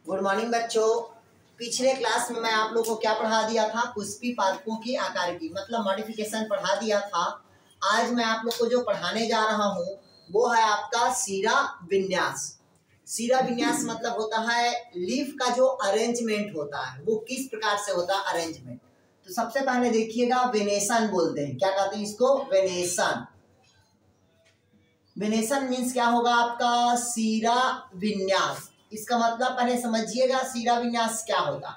Good morning बच्चों। पिछले class में मैं आप लोगों को क्या पढ़ा दिया था? पुष्पी पादपों की आकार की मतलब मॉडिफिकेशन पढ़ा दिया था। आज मैं आप लोग को जो पढ़ाने जा रहा हूँ वो है आपका सीरा विन्यास। सीरा विन्यास मतलब होता है लीफ का जो अरेंजमेंट होता है वो किस प्रकार से होता है अरेंजमेंट। तो सबसे पहले देखिएगा वेनेशन बोलते हैं। क्या कहते हैं इसको? वेनेशन। वेनेशन मीन्स क्या होगा आपका? सीरा विन्यास। इसका मतलब पहले समझिएगा सीरा विन्यास क्या होता।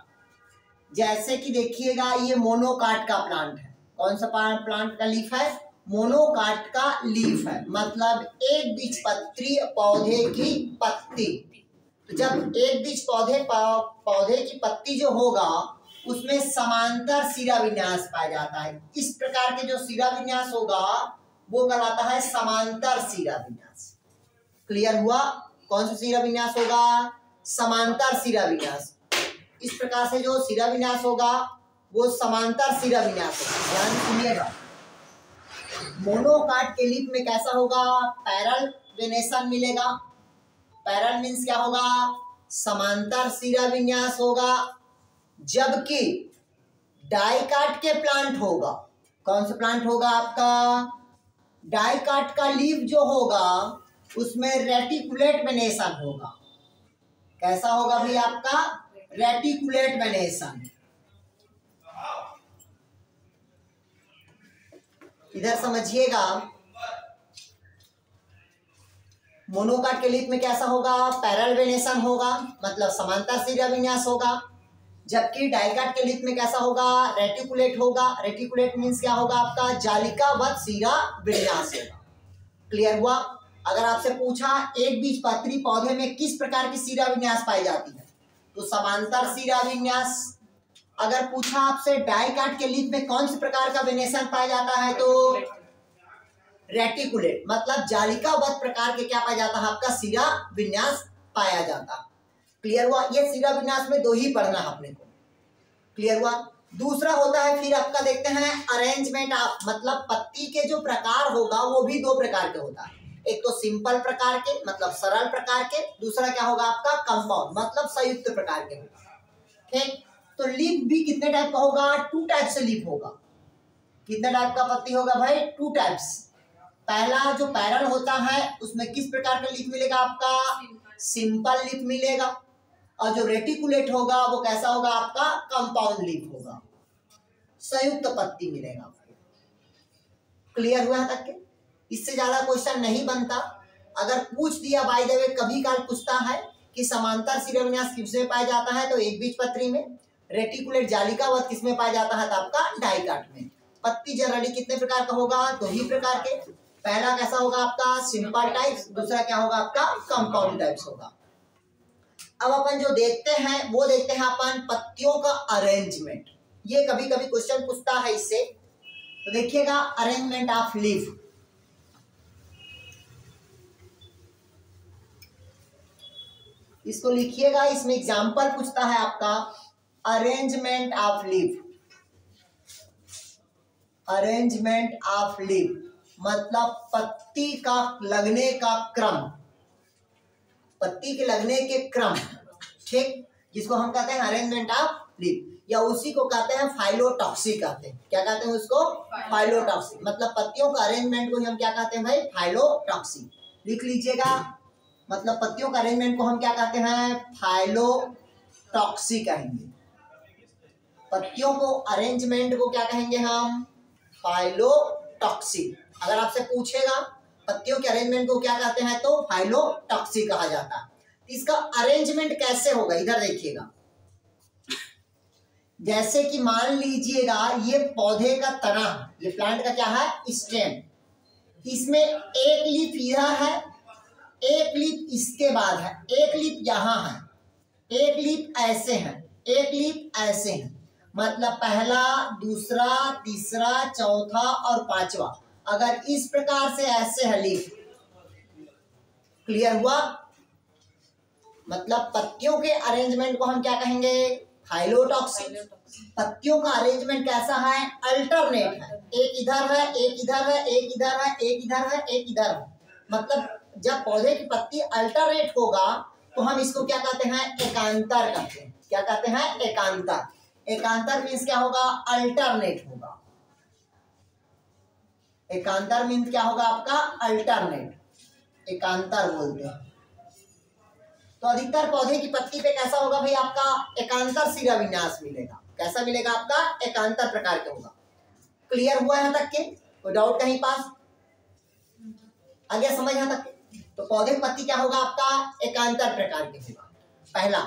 जैसे कि देखिएगा ये मोनोकाट का प्लांट है। कौन सा प्लांट का लीफ है? मोनोकाट का लीफ है, मतलब एक बीजपत्री पौधे की पत्ती। तो जब एक बीज पौधे की पत्ती जो होगा उसमें समांतर सीरा विन्यास पाया जाता है। इस प्रकार के जो सीरा विन्यास होगा वो कहलाता है समांतर सीरा विन्यास। क्लियर हुआ? कौन सा सीरा विन्यास होगा? समांतर सीरा विन्यास। इस प्रकार से जो सीरा विन्यास होगा वो समांतर सीरा विन्यास होगा। ध्यान सुनिएगा। मोनोकाट के लीफ में कैसा होगा? पैरल वेनेशन मिलेगा। पैरल मीन्स क्या होगा? समांतर सीरा विन्यास होगा। जबकि डाइकाट के प्लांट होगा, कौन सा प्लांट होगा आपका? डाइकाट का लीफ जो होगा उसमें रेटिकुलेट वेनेशन होगा। कैसा होगा भाई आपका? Reticulate venation. इधर समझिएगा, मोनोकाट के लीफ में कैसा होगा? पैरल वेनेशन होगा, मतलब समांतर सीरा विन्यास होगा। जबकि डाइकाट के लीफ में कैसा होगा? रेटिकुलेट होगा। रेटिकुलेट मीन्स क्या होगा आपका? जालिकावत सीरा विन्यास होगा। क्लियर हुआ? अगर आपसे पूछा एक बीजपत्री पौधे में किस प्रकार की सीरा विन्यास पाई जाती है तो समांतर सीरा विन्यास। अगर पूछा आपसे डाइकाट के लीफ में कौन से प्रकार का वेनेशन पाया जाता है तो रेटिकुलेट, मतलब जालिकावत प्रकार के क्या पाया जाता है? आपका सीरा विन्यास पाया जाता है। क्लियर हुआ? ये सीरा विन्यास में दो ही पढ़ना है अपने को। क्लियर हुआ? दूसरा होता है फिर आपका देखते हैं अरेंजमेंट ऑफ, मतलब पत्ती के जो प्रकार होगा वो भी दो प्रकार के होता है। एक तो सिंपल प्रकार के मतलब सरल प्रकार के, दूसरा क्या होगा आपका? कंपाउंड मतलब संयुक्त प्रकार के होगा। ठीक, तो लीफ भी कितने टाइप का होगा? टू टाइप से लीफ होगा। कितने टाइप का पत्ती होगा भाई? Two types. पहला जो पैरल होता है उसमें किस प्रकार का लीफ मिलेगा आपका? सिंपल लीफ मिलेगा। और जो रेटिकुलेट होगा वो कैसा होगा आपका? कंपाउंड लीफ होगा, संयुक्त पत्ती मिलेगा आपको। क्लियर हुआ तक के? इससे ज्यादा क्वेश्चन नहीं बनता। अगर पूछ दिया बाय द वे, कभी काल पूछता है कि समांतर सीरा विन्यास किसमें पाया जाता है तो एक बीजपत्री में, रेटिकुलेट जालिकावत किसमें पाया जाता है तो आपका डाइकाट में। पत्ती जनरली कितने प्रकार का होगा? दो ही प्रकार के। पहला कैसा होगा आपका? सिंपल टाइप्स, दूसरा क्या होगा आपका? कंपाउंड टाइप्स होगा। अब अपन जो देखते हैं वो देखते हैं अपन पत्तियों का अरेंजमेंट। ये कभी कभी क्वेश्चन पूछता है इससे। तो देखिएगा अरेंजमेंट ऑफ लीफ। इसको लिखिएगा, इसमें एग्जांपल पूछता है आपका arrangement of leaf. Arrangement of leaf मतलब पत्ती का लगने का क्रम, पत्ती के लगने के क्रम। ठीक, जिसको हम कहते हैं अरेंजमेंट ऑफ लीफ, या उसी को कहते हैं फाइलोटॉक्सी कहते हैं। क्या कहते हैं उसको? फाइलोटॉक्सी। मतलब पत्तियों का अरेंजमेंट को हम क्या कहते हैं भाई? फाइलोटॉक्सी। लिख लीजिएगा, मतलब पत्तियों का अरेंजमेंट को हम क्या कहते हैं? फाइलोटॉक्सी कहेंगे। पत्तियों को अरेंजमेंट को क्या कहेंगे हम? फाइलोटॉक्सी। अगर आपसे पूछेगा पत्तियों के अरेंजमेंट को क्या कहते हैं तो फाइलोटॉक्सी कहा जाता है। इसका अरेंजमेंट कैसे होगा इधर देखिएगा। जैसे कि मान लीजिएगा ये पौधे का तना, ये प्लांट का क्या है? स्टेम। इसमें एक लीफ इधर है, एक लीफ इसके बाद है, एक लीफ यहाँ है, एक लीफ ऐसे है, एक लीफ ऐसे है। मतलब पहला, दूसरा, तीसरा, चौथा और पांचवा अगर इस प्रकार से ऐसे है लीफ। क्लियर हुआ? मतलब पत्तियों के अरेंजमेंट को हम क्या कहेंगे? फाइलोटॉक्सी। पत्तियों का अरेंजमेंट कैसा है? अल्टरनेट है। एक इधर है, एक इधर है, एक इधर है, एक इधर है, एक इधर है। मतलब जब पौधे की पत्ती अल्टरनेट होगा तो हम इसको क्या कहते हैं, एकांतर कहते हैं। क्या कहते हैं, एकांतर। एकांतर मीन्स क्या होगा, अल्टरनेट होगा। एकांतर मीन्स क्या होगा आपका, अल्टरनेट, एकांतर बोलते हैं। तो अधिकतर पौधे की पत्ती पे कैसा होगा भाई आपका, एकांतर शिरा विन्यास मिलेगा। कैसा मिलेगा आपका, एकांतर प्रकार का होगा। क्लियर हुआ यहाँ तक के, कोई डाउट कहीं पास, आ गया समझ यहाँ तक के? तो पौधे की पत्ती क्या होगा आपका, एकांतर प्रकार के होगा पहला।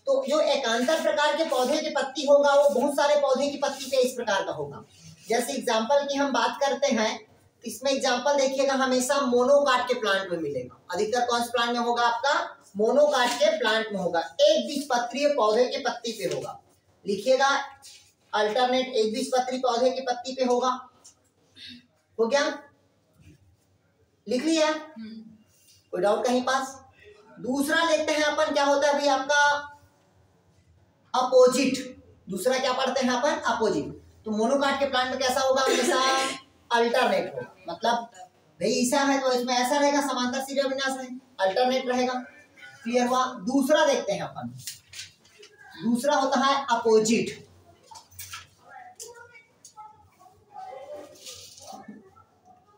तो जो एकांतर प्रकार के पौधे की पत्ती होगा वो बहुत सारे पौधे की पत्ती पे इस प्रकार का होगा। जैसे एग्जाम्पल की हम बात करते हैं, इसमें एग्जाम्पल देखिएगा हमेशा मोनोकाट के प्लांट में मिलेगा। अधिकतर कौन से प्लांट में होगा आपका, मोनोकाट के प्लांट में होगा। एक बीजपत्रीय पौधे के पत्ती पे होगा, लिखिएगा अल्टरनेट, एक बीजपत्री पौधे की पत्ती पे होगा। हो गया, लिख लिया, कोई डाउट कहीं पास? दूसरा देखते हैं अपन, क्या होता है भाई आपका अपोजिट। दूसरा क्या पढ़ते हैं अपन, अपोजिट। तो मोनोकाट के प्लांट में कैसा होगा, हमेशा अल्टरनेट होगा। मतलब भाई ऐसा है तो इसमें ऐसा रहेगा, समांतर शिरा विन्यास है, अल्टरनेट रहेगा। क्लियर हुआ? दूसरा देखते हैं अपन, दूसरा होता है अपोजिट।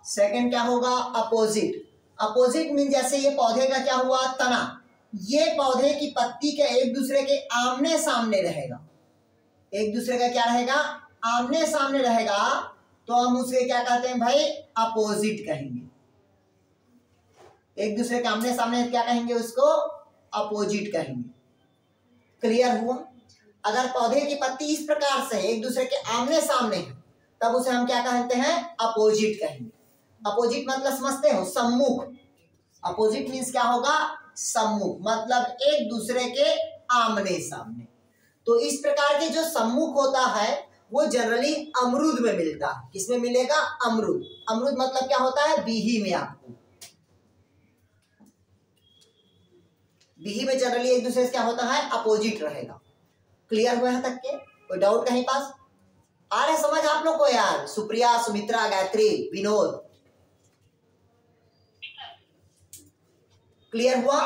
सेकंड क्या होगा, अपोजिट। अपोजिट मीन जैसे ये पौधे का क्या हुआ, तना, ये पौधे की पत्ती के एक दूसरे के आमने सामने रहेगा। एक दूसरे का क्या रहेगा, आमने सामने रहेगा, तो हम उसे क्या कहते हैं भाई, अपोजिट कहेंगे। एक दूसरे के आमने सामने क्या कहेंगे, उसको अपोजिट कहेंगे। क्लियर हुआ? अगर पौधे की पत्ती इस प्रकार से एक दूसरे के आमने सामने है, तब उसे हम क्या कहते हैं, अपोजिट कहेंगे। अपोजिट मतलब समझते हो, सम्मुख। अपोजिट मीन्स क्या होगा, सम्मुख, मतलब एक दूसरे के आमने सामने। तो इस प्रकार के जो सम्मुख होता है वो जनरली अमरूद में मिलता है। किसमें मिलेगा, अमरूद। अमरूद मतलब क्या होता है, बीही में। आपको बीही में जनरली एक दूसरे से क्या होता है, अपोजिट रहेगा। क्लियर हुआ यहाँ तक के, कोई डाउट कहीं पास? आ रहे समझ आप लोग को यार? सुप्रिया, सुमित्रा, गायत्री, विनोद, क्लियर हुआ?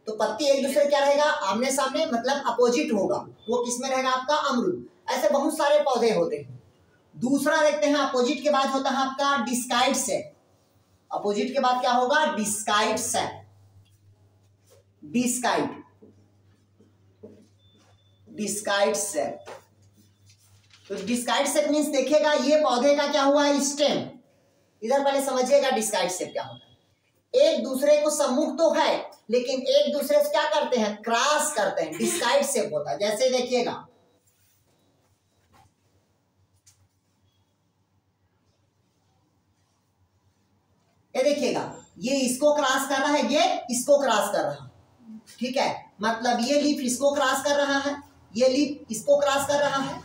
तो पत्ती एक दूसरे क्या रहेगा, आमने सामने, मतलब अपोजिट होगा। वो किसमें रहेगा आपका, अमरूद। ऐसे बहुत सारे पौधे होते हैं। दूसरा देखते हैं, अपोजिट के बाद होता है आपका डिस्काइड सेट। अपोजिट के बाद क्या होगा, डिस्काइड सेट। डिस्काइड, डिस्काइड सेट। तो डिस्काइड सेट मीन्स देखिएगा ये पौधे का क्या हुआ है, स्टेम। इधर पहले समझिएगा डिस्काइड सेट क्या होता है। एक दूसरे को सम्मुख तो है, लेकिन एक दूसरे से क्या करते हैं, क्रॉस करते हैं। डिस्काइड शेप होता है। जैसे देखिएगा, ये देखिएगा, ये इसको क्रॉस कर रहा है, ये इसको क्रॉस कर रहा है। ठीक है, मतलब ये लीफ इसको क्रॉस कर रहा है, ये लीफ इसको क्रॉस कर रहा है।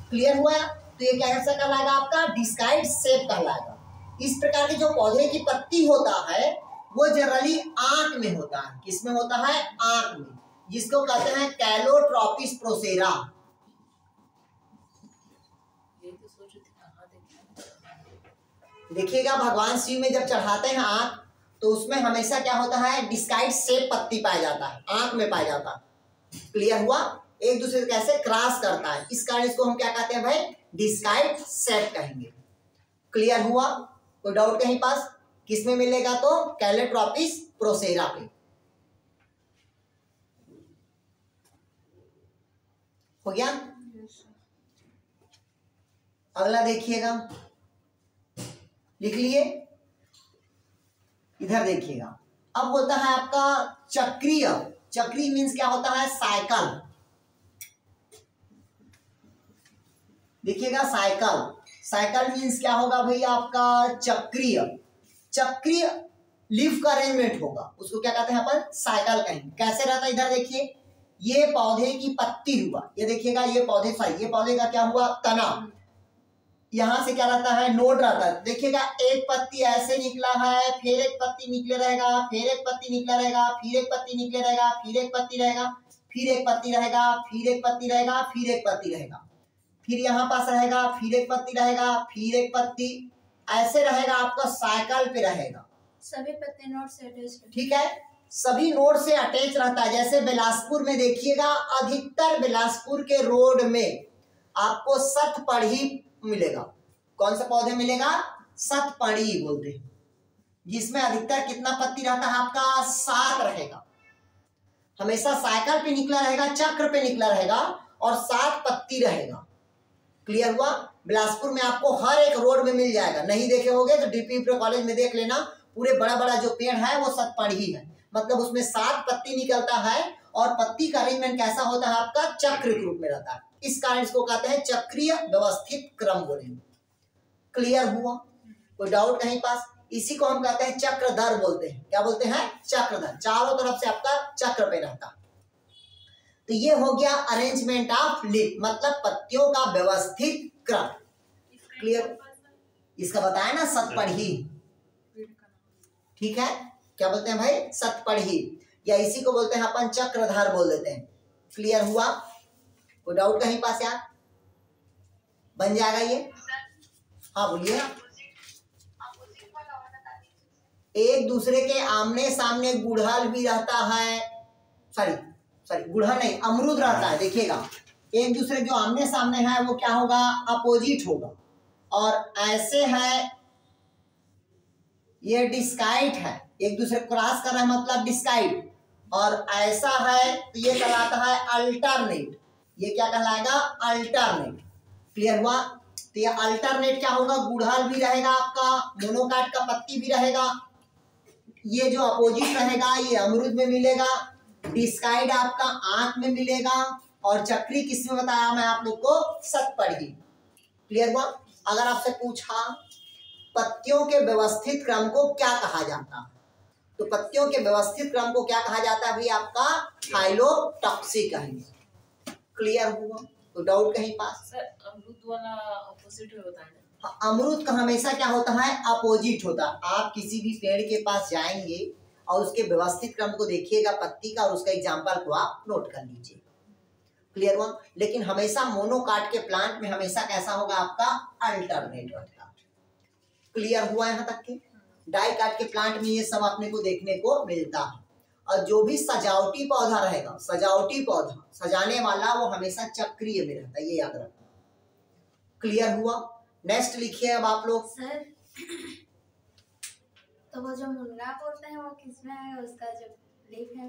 क्लियर हुआ? तो ये कैसा कहलाएगा आपका, डिस्काइड शेप कहलाएगा। इस प्रकार के जो पौधे की पत्ती होता है वो जनरली आंख में होता है। किसमें होता है, आंख में, जिसको कहते हैं कैलोट्रोपिस प्रोसेरा। देखिएगा भगवान शिव में जब चढ़ाते हैं आंख, तो उसमें हमेशा क्या होता है, डिस्काइड शेप पत्ती पाया जाता है, आंख में पाया जाता है। क्लियर हुआ? एक दूसरे से कैसे क्रॉस करता है, इस कारण इसको हम क्या कहते हैं भाई, डिस्काइड शेप कहेंगे। क्लियर हुआ? कोई डाउट कहीं पास? किसमें मिलेगा, तो कैलोट्रोपिस प्रोसेरा पे। हो गया? अगला देखिएगा, लिख लिए, इधर देखिएगा। अब होता है आपका चक्रीय। चक्रीय मीन्स क्या होता है, साइकिल। देखिएगा साइकिल, साइकिल मीन्स क्या होगा भाई आपका, चक्रीय। चक्रीय लीफ का अरेंजमेंट होगा, उसको क्या कहते हैं अपन, साइकिल कहेंगे। कैसे रहता है, इधर देखिए, ये पौधे की पत्ती हुआ, ये देखिएगा, ये पौधे ये पौधे का क्या हुआ, तना। यहाँ से क्या रहता है, नोड रहता है। देखिएगा एक पत्ती ऐसे निकला है, फिर एक पत्ती निकले रहेगा, फिर एक पत्ती निकला रहेगा, फिर एक पत्ती निकले रहेगा, फिर एक पत्ती रहेगा, फिर एक पत्ती रहेगा, फिर एक पत्ती रहेगा, फिर एक पत्ती रहेगा, फिर यहाँ पास रहेगा, फिर एक पत्ती रहेगा, फिर एक पत्ती, ऐसे रहेगा आपका, साइकिल पे रहेगा। सभी पत्ते नोड से अटैच। ठीक है, सभी नोड से अटैच रहता है। जैसे बिलासपुर में देखिएगा, अधिकतर बिलासपुर के रोड में आपको सतपड़ी मिलेगा। कौन सा पौधे मिलेगा? सतपड़ी बोलते हैं, जिसमें अधिकतर कितना पत्ती रहता है आपका? 7 रहेगा। हमेशा साइकिल पे निकला रहेगा, चक्र पे निकला रहेगा और 7 पत्ती रहेगा। क्लियर हुआ? बिलासपुर में आपको हर एक रोड में मिल जाएगा। नहीं देखे होगे तो डीपी कॉलेज में देख लेना, पूरे बड़ा बड़ा जो पेड़ है वो सतपड़ी है, मतलब उसमें 7 पत्ती निकलता है और पत्ती का अरेंजमेंट कैसा होता है आपका? चक्र के रूप में रहता है। इस कारण इसको कहते हैं चक्रीय व्यवस्थित क्रम बोलेंगे। क्लियर हुआ? कोई डाउट कहीं पास? इसी को हम कहते हैं चक्रधर बोलते हैं। क्या बोलते हैं? चक्रधर। चारों तरफ से आपका चक्र पे रहता। तो ये हो गया अरेंजमेंट ऑफ लीफ, मतलब पत्तियों का व्यवस्थित क्रम। क्लियर? इसका बताया ना, सतपड़ी। ठीक है, क्या बोलते हैं भाई? सतपड़ी, या इसी को बोलते हैं अपन चक्रधर बोल देते हैं। क्लियर हुआ? कोई डाउट कहीं पास यार? बन जाएगा ये? हाँ बोलिए। एक दूसरे के आमने सामने गुड़हल भी रहता है, सॉरी गुड़हल नहीं, अमरूद रहता है। देखिएगा, एक दूसरे जो आमने सामने है वो क्या होगा? अपोजिट होगा। और ऐसे है, ये डिस्काइट है, एक दूसरे क्रॉस कर रहा है मतलब डिस्काइट। और ऐसा है तो ये कहलाता है अल्टरनेट। ये क्या कहलाएगा? अल्टरनेट। क्लियर हुआ? तो ये अल्टरनेट क्या होगा? गुड़हल भी रहेगा आपका, मोनोकाट का पत्ती भी रहेगा। ये जो अपोजिट रहेगा ये अमरूद में मिलेगा, डिस्काइड आपका आंख में मिलेगा, और चक्री किसमें बताया मैं आप लोग को? सतपड़ी। क्लियर हुआ? अगर आपसे पूछा पत्तियों के व्यवस्थित क्रम को क्या कहा जाता है, तो पत्तियों के व्यवस्थित क्रम को क्या कहा जाता है भाई? आपका फाइलोटॉक्सी कहेंगे। क्लियर हुआ? तो डाउट कहीं पास? सर अमरूद वाला ऑपोजिट होता है। हाँ, अमरूद का हमेशा क्या होता है? अपोजिट होता है। आप किसी भी पेड़ के पास जाएंगे और उसके व्यवस्थित क्रम को देखिएगा पत्ती का, और उसका एग्जाम्पल को आप नोट कर लीजिए। क्लियर हुआ? लेकिन हमेशा मोनोकाट के प्लांट में हमेशा कैसा होगा आपका? अल्टरनेट होगा। क्लियर हुआ यहाँ तक के? डाइकाट के प्लांट में ये सब अपने को देखने को मिलता है। और जो भी सजावटी पौधा रहेगा, सजावटी पौधा सजाने वाला, वो हमेशा चक्रीय में रहता है, ये याद रखना। क्लियर हुआ? नेक्स्ट लिखिए अब आप लोग। सर तो वो जो मुनगा बोलते हैं वो किसमें है? उसका जो लीफ है।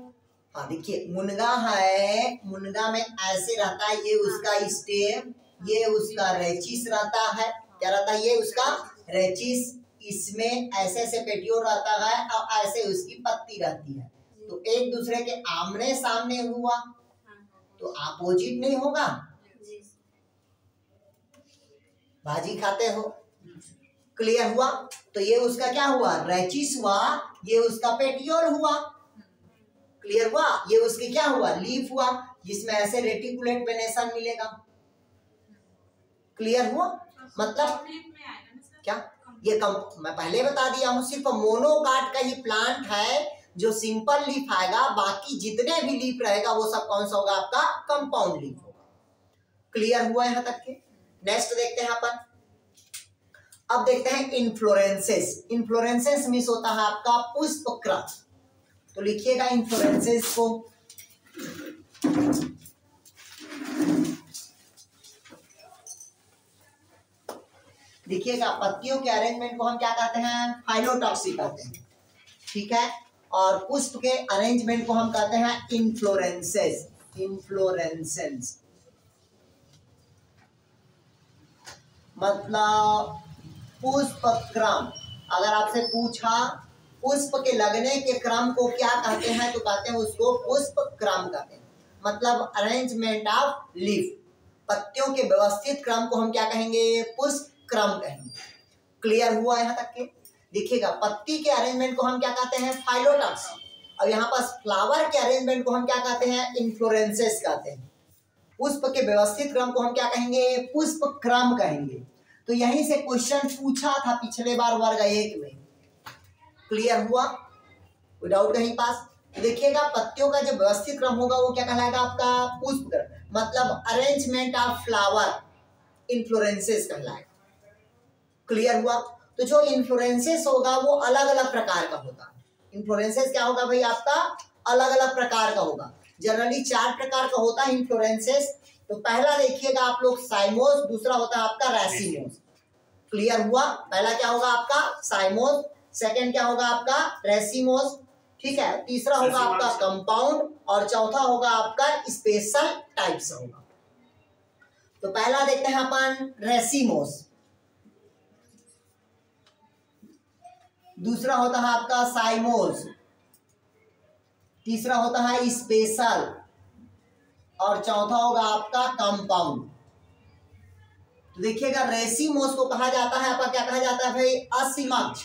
हाँ देखिए, मुनगा है, मुनगा में ऐसे रहता है, ये उसका स्टेम, ये उसका रेचिस रहता है। क्या रहता है? ये उसका रेचिस। इसमें ऐसे ऐसे पेटियोल रहता है और ऐसे उसकी पत्ती रहती है। तो एक दूसरे के आमने सामने हुआ तो अपोजिट नहीं होगा? भाजी खाते हो। क्लियर हुआ? तो ये उसका क्या हुआ? रेचिस हुआ, ये उसका पेटियोल हुआ। क्लियर हुआ? ये उसके क्या हुआ? लीफ हुआ, जिसमें ऐसे रेटिकुलेट वेनेशन मिलेगा। क्लियर हुआ? मतलब क्या ये मैं पहले बता दिया हूं, सिर्फ मोनोकाट का ही प्लांट है जो सिंपल लीफ आएगा, बाकी जितने भी लीफ रहेगा वो सब कौन सा होगा? आपका कंपाउंड लीफ होगा। क्लियर हुआ यहाँ तक के? नेक्स्ट देखते हैं अपन। अब देखते हैं इन्फ्लोरेंसेस। इन्फ्लोरेंसेस मीन्स होता है आपका पुष्पक्रम। तो लिखिएगा इन्फ्लोरेंसेस को। देखिएगा, पत्तियों के अरेंजमेंट को हम क्या कहते हैं? फाइलोटॉक्सी कहते हैं। ठीक है, और पुष्प के अरेंजमेंट को हम कहते हैं इन्फ्लोरेंसेस। इन्फ्लोरेंसेस मतलब पुष्प क्रम। अगर आपसे पूछा पुष्प के लगने के क्रम को क्या कहते हैं, तो कहते हैं उसको पुष्प क्रम कहते हैं, मतलब अरेंजमेंट ऑफ लीफ। पत्तियों के व्यवस्थित क्रम को हम क्या कहेंगे? पुष्प क्रम कहेंगे। क्लियर हुआ यहाँ तक के? देखिएगा, पत्ती के अरेंजमेंट को हम क्या कहते हैं? फाइलोटॉक्सी। और यहाँ पास फ्लावर के अरेंजमेंट को हम क्या कहते हैं? इन्फ्लोरेंसेस कहते हैं। पुष्प के व्यवस्थित क्रम को हम क्या कहेंगे? पुष्प क्रम कहेंगे। तो यहीं से क्वेश्चन पूछा था पिछले बार वर्ग 1 में। क्लियर हुआ? विदाउट कहीं पास? देखिएगा, पत्तियों का जो व्यवस्थित क्रम होगा वो क्या कहलाएगा? आपका पुष्प क्रम, मतलब अरेंजमेंट ऑफ फ्लावर, इन्फ्लोरेंसेस कहलाएगा। क्लियर हुआ? तो जो इन्फ्लोरेंसेस होगा वो अलग अलग प्रकार का होता है। इन्फ्लोरेंसेस क्या होगा भाई आपका अलग अलग प्रकार का होगा। जनरली 4 प्रकार का होता है इन्फ्लोरेंसेस। तो पहला देखिएगा आप लोग साइमोस, दूसरा होता है आपका रेसिमोस। क्लियर हुआ? पहला क्या होगा आपका साइमोस, सेकंड क्या होगा आपका रेसिमोस, ठीक है, तीसरा होगा आपका कंपाउंड और चौथा होगा आपका स्पेशल टाइप्स होगा। तो पहला देखते हैं अपन रेसिमोस, दूसरा होता है आपका साइमोस, तीसरा होता है स्पेशल और चौथा होगा आपका कंपाउंड। तो देखिएगा रेसिमोस को कहा जाता है आपका क्या कहा जाता है भाई असीमाक्ष,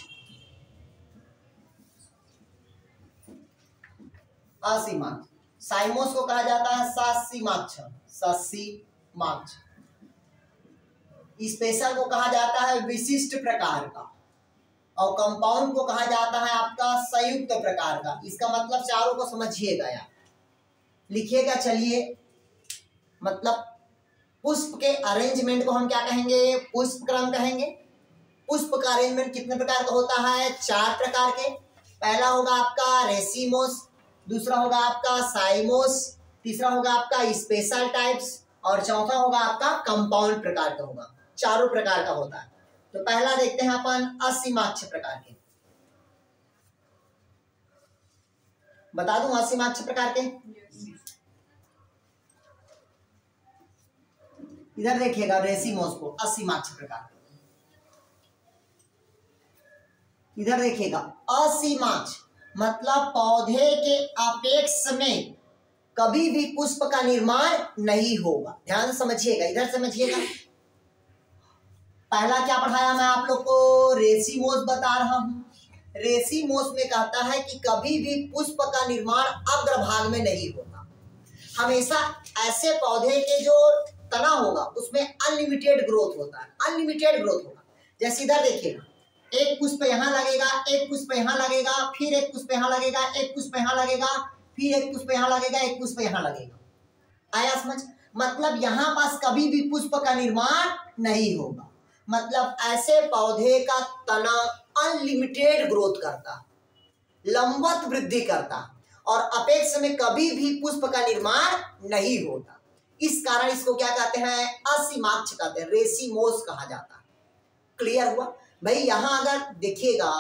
असीमाक्ष। साइमोस को कहा जाता है ससीमाक्ष, ससीमाक्ष। स्पेशल को कहा जाता है विशिष्ट प्रकार का और कंपाउंड को कहा जाता है आपका संयुक्त प्रकार का। इसका मतलब चारों को समझिएगा यार, लिखिएगा। चलिए मतलब पुष्प के अरेंजमेंट को हम क्या कहेंगे? पुष्प क्रम कहेंगे। पुष्प का अरेंजमेंट कितने प्रकार का होता है? 4 प्रकार के। पहला होगा आपका रेसिमोस, दूसरा होगा आपका साइमोस, तीसरा होगा आपका स्पेशल टाइप्स और चौथा होगा आपका कंपाउंड प्रकार का होगा। चारों प्रकार का होता है। तो पहला देखते हैं अपन असीमाक्ष प्रकार के। बता दूं असीमाक्ष प्रकार के? इधर देखिएगा रेसिमोस को असीमाक्ष प्रकार। इधर देखिएगा असीमाक्ष मतलब पौधे के अपेक्ष में कभी भी पुष्प का निर्माण नहीं होगा। ध्यान से समझिएगा, इधर समझिएगा। पहला क्या पढ़ाया मैं आप लोग को? रेसिमोस बता रहा हूं। रेसिमोस में कहता है कि कभी भी पुष्प का निर्माण अग्रभाग में नहीं होता। हमेशा ऐसे पौधे के जो तना होगा उसमें अनलिमिटेड ग्रोथ होता है, अनलिमिटेड ग्रोथ होगा। जैसे इधर देखिएगा, एक पुष्प यहाँ लगेगा, एक पुष्प यहाँ लगेगा, फिर एक पुष्प यहाँ लगेगा, एक पुष्प यहाँ लगेगा, फिर एक पुष्प यहाँ लगेगा, एक पुष्प यहाँ लगेगा। आया समझ? मतलब यहाँ पास कभी भी पुष्प का निर्माण नहीं होगा। मतलब ऐसे पौधे का तना अनलिमिटेड ग्रोथ करता, लंबवत वृद्धि करता और अपेक्ष में कभी भी पुष्प का निर्माण नहीं होता। इस कारण इसको क्या कहते हैं? असीमाक्ष कहते हैं, रेसिमोस कहा जाता है। क्लियर हुआ भाई? यहाँ अगर देखिएगा,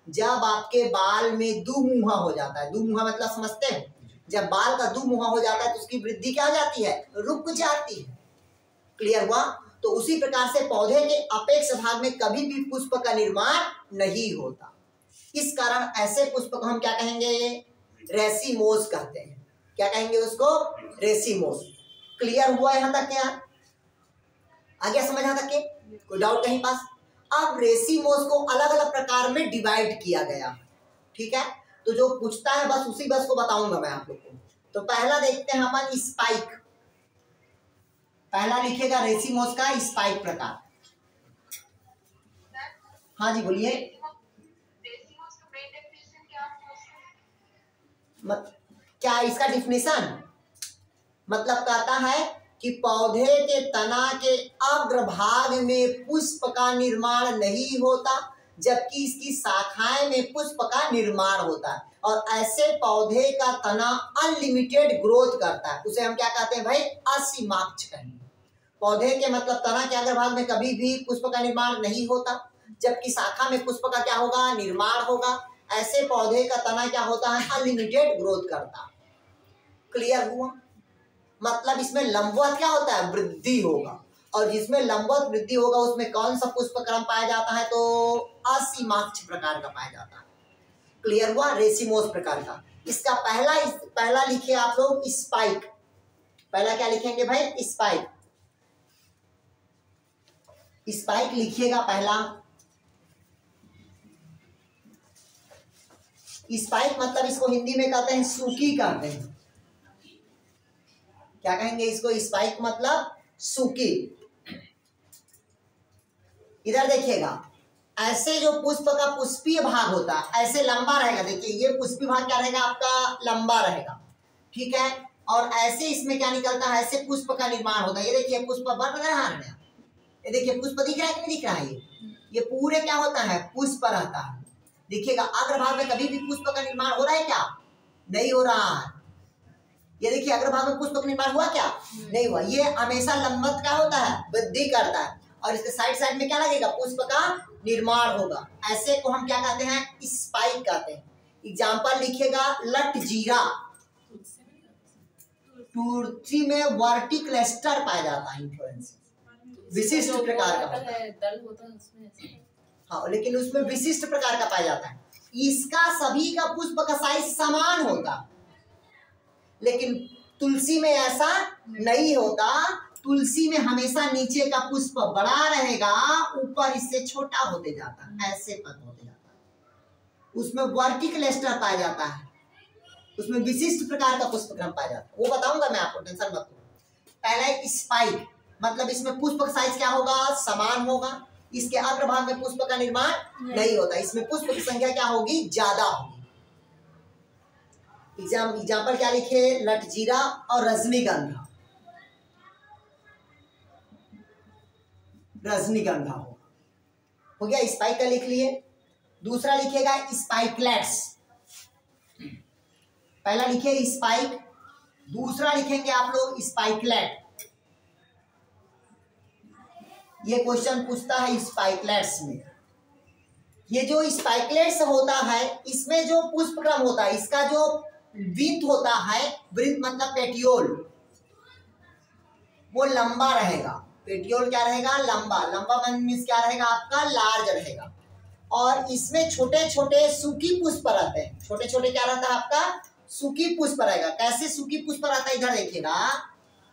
जब आपके बाल में दुमुहा हो जाता है, दुमुहा मतलब समझते हैं, जब बाल का दुमुहा हो जाता है तो उसकी वृद्धि क्या हो जाती है? रुक जाती है। क्लियर हुआ? तो उसी प्रकार से पौधे के अपेक्ष भाग में कभी भी पुष्प का निर्माण नहीं होता। इस कारण ऐसे पुष्प को हम क्या कहेंगे? रेसिमोस कहते हैं। क्या कहेंगे उसको? रेसिमोस। क्लियर हुआ यहाँ तक? क्या आ गया समझ? यहाँ तक के कोई डाउट कहीं पास? अब रेसिमोस को अलग अलग प्रकार में डिवाइड किया गया, ठीक है? तो जो पूछता है बस उसी बस को बताऊंगा मैं आप लोग को। तो पहला देखते हैं अपन स्पाइक। पहला लिखिएगा रेसिमोस का स्पाइक प्रकार। हाँ जी बोलिए। क्या इसका डिफिनेशन? मतलब कहता है कि पौधे के तना के अग्रभाग में पुष्प का निर्माण नहीं होता जबकि इसकी शाखाएं में पुष्प का निर्माण होता है और ऐसे पौधे का तना अनलिमिटेड ग्रोथ करता है। उसे हम क्या कहते हैं भाई? असीमाक्ष कहेंगे। पौधे के मतलब तना के अग्रभाग में कभी भी पुष्प का निर्माण नहीं होता जबकि शाखा में पुष्प का क्या होगा? निर्माण होगा। ऐसे पौधे का तना क्या होता है? अनलिमिटेड ग्रोथ करता है। क्लियर हुआ? मतलब इसमें लंबवत क्या होता है? वृद्धि होगा। और जिसमें लंबवत वृद्धि होगा उसमें कौन सा पुष्प क्रम पाया जाता है? तो असीमाक्ष प्रकार का पाया जाता है। क्लियर हुआ? रेसिमोस प्रकार का। इसका पहला लिखिए आप लोग स्पाइक। पहला क्या लिखेंगे भाई? स्पाइक। स्पाइक लिखिएगा पहला। स्पाइक मतलब इसको हिंदी में कहते हैं सूकी कहते हैं। क्या कहेंगे इसको? स्पाइक मतलब सूकी। इधर देखिएगा, ऐसे जो पुष्प का पुष्पीय भाग होता है ऐसे लंबा रहेगा। देखिए ये पुष्पीय भाग क्या रहेगा? आपका लंबा रहेगा, ठीक है? और ऐसे इसमें क्या निकलता है? ऐसे पुष्प का निर्माण होता है। ये देखिए पुष्प बन रहा है, ये देखिए पुष्प दिख रहा है कि नहीं दिख रहा है? ये पूरे क्या होता है? पुष्प रहता है। देखिएगा अग्रभाग में कभी भी पुष्प का निर्माण हो रहा है क्या? नहीं हो रहा है। ये देखिए अग्रभाग में पुष्प का निर्माण हुआ क्या? नहीं हुआ। ये हमेशा लंबवत क्या होता है? वृद्धि करता है और इसके साइड साइड में क्या लगेगा? पुष्प का निर्माण होगा। ऐसे को हम क्या कहते हैं? स्पाइक कहते हैं। एग्जाम्पल लिखिएगा लटजीरा। तुलसी में वर्टिक्लेस्टर पाया जाता है, इन्फ्लोरेंस विशिष्ट प्रकार का होता है, दल होता है उसमें। हाँ, लेकिन उसमें विशिष्ट प्रकार का पाया जाता है। इसका सभी का पुष्प का साइज समान होता, लेकिन तुलसी में ऐसा नहीं होता। तुलसी में हमेशा नीचे का पुष्प बड़ा रहेगा, ऊपर इससे छोटा होते जाता, ऐसे पद होते जाता। उसमें वर्टिक्लेस्टर पाया जाता है, उसमें विशिष्ट प्रकार का पुष्पक्रम पाया जाता है। वो बताऊंगा मैं आपको, टेंशन मत लो। पहला स्पाइक, मतलब इसमें पुष्प का साइज क्या होगा? समान होगा। इसके अग्रभाग में पुष्प का निर्माण नहीं होता, इसमें पुष्प की संख्या क्या होगी? ज्यादा होगी। एग्जाम्पल क्या लिखे? लटजीरा और रजनीगंधा। रजनीगंधा हो गया, स्पाइक का लिख लिए। दूसरा लिखेगा स्पाइकलेट्स। पहला लिखे स्पाइक, दूसरा लिखेंगे आप लोग स्पाइकलेट। ये क्वेश्चन पूछता है स्पाइकलेट्स में। ये जो स्पाइकलेट्स होता है, इसमें जो पुष्पक्रम होता है, इसका जो वृत्त होता है, वृत्त मतलब पेटियोल, वो लंबा रहेगा। पेटियोल क्या रहेगा? लंबा। लंबा मीन्स क्या रहेगा? आपका लार्ज रहेगा। और इसमें छोटे छोटे सूखी पुष्प रहते हैं। छोटे छोटे क्या रहता है आपका? सूखी पुष्प रहेगा। कैसे सूखी पुष्प रहता है? इधर देखिएगा,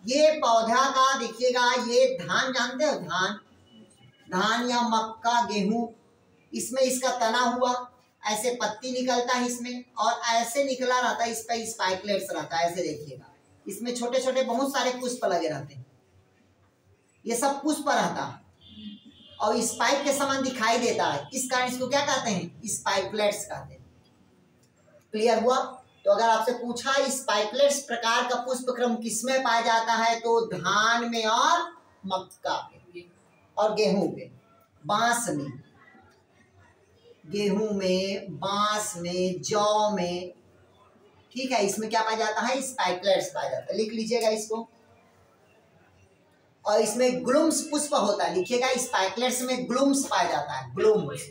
ये पौधा का देखिएगा, ये धान जानते हो? धान या मक्का, गेहूं, इसमें इसका तना हुआ, ऐसे पत्ती निकलता है इसमें, और ऐसे निकला रहता है, इस पर स्पाइकलेट्स रहता है। ऐसे देखिएगा, इसमें छोटे छोटे बहुत सारे पुष्प लगे रहते हैं। ये सब पुष्प रहता है और स्पाइक के समान दिखाई देता है, इस कारण इसको क्या कहते हैं? स्पाइकलेट्स कहते हैं। क्लियर हुआ? तो अगर आपसे पूछा स्पाइकलेट्स प्रकार का पुष्पक्रम किसमें पाया जाता है, तो धान में और मक्का में और गेहूं में, बांस में, गेहूं में, बांस में, जौ में। ठीक है, इसमें क्या पाया जाता है? स्पाइकलेट्स पाया जाता है। लिख लीजिएगा इसको। और इसमें ग्लूम्स पुष्प होता है, लिखिएगा स्पाइकलेट्स में ग्लूम्स पाया जाता है। ग्लूम्स,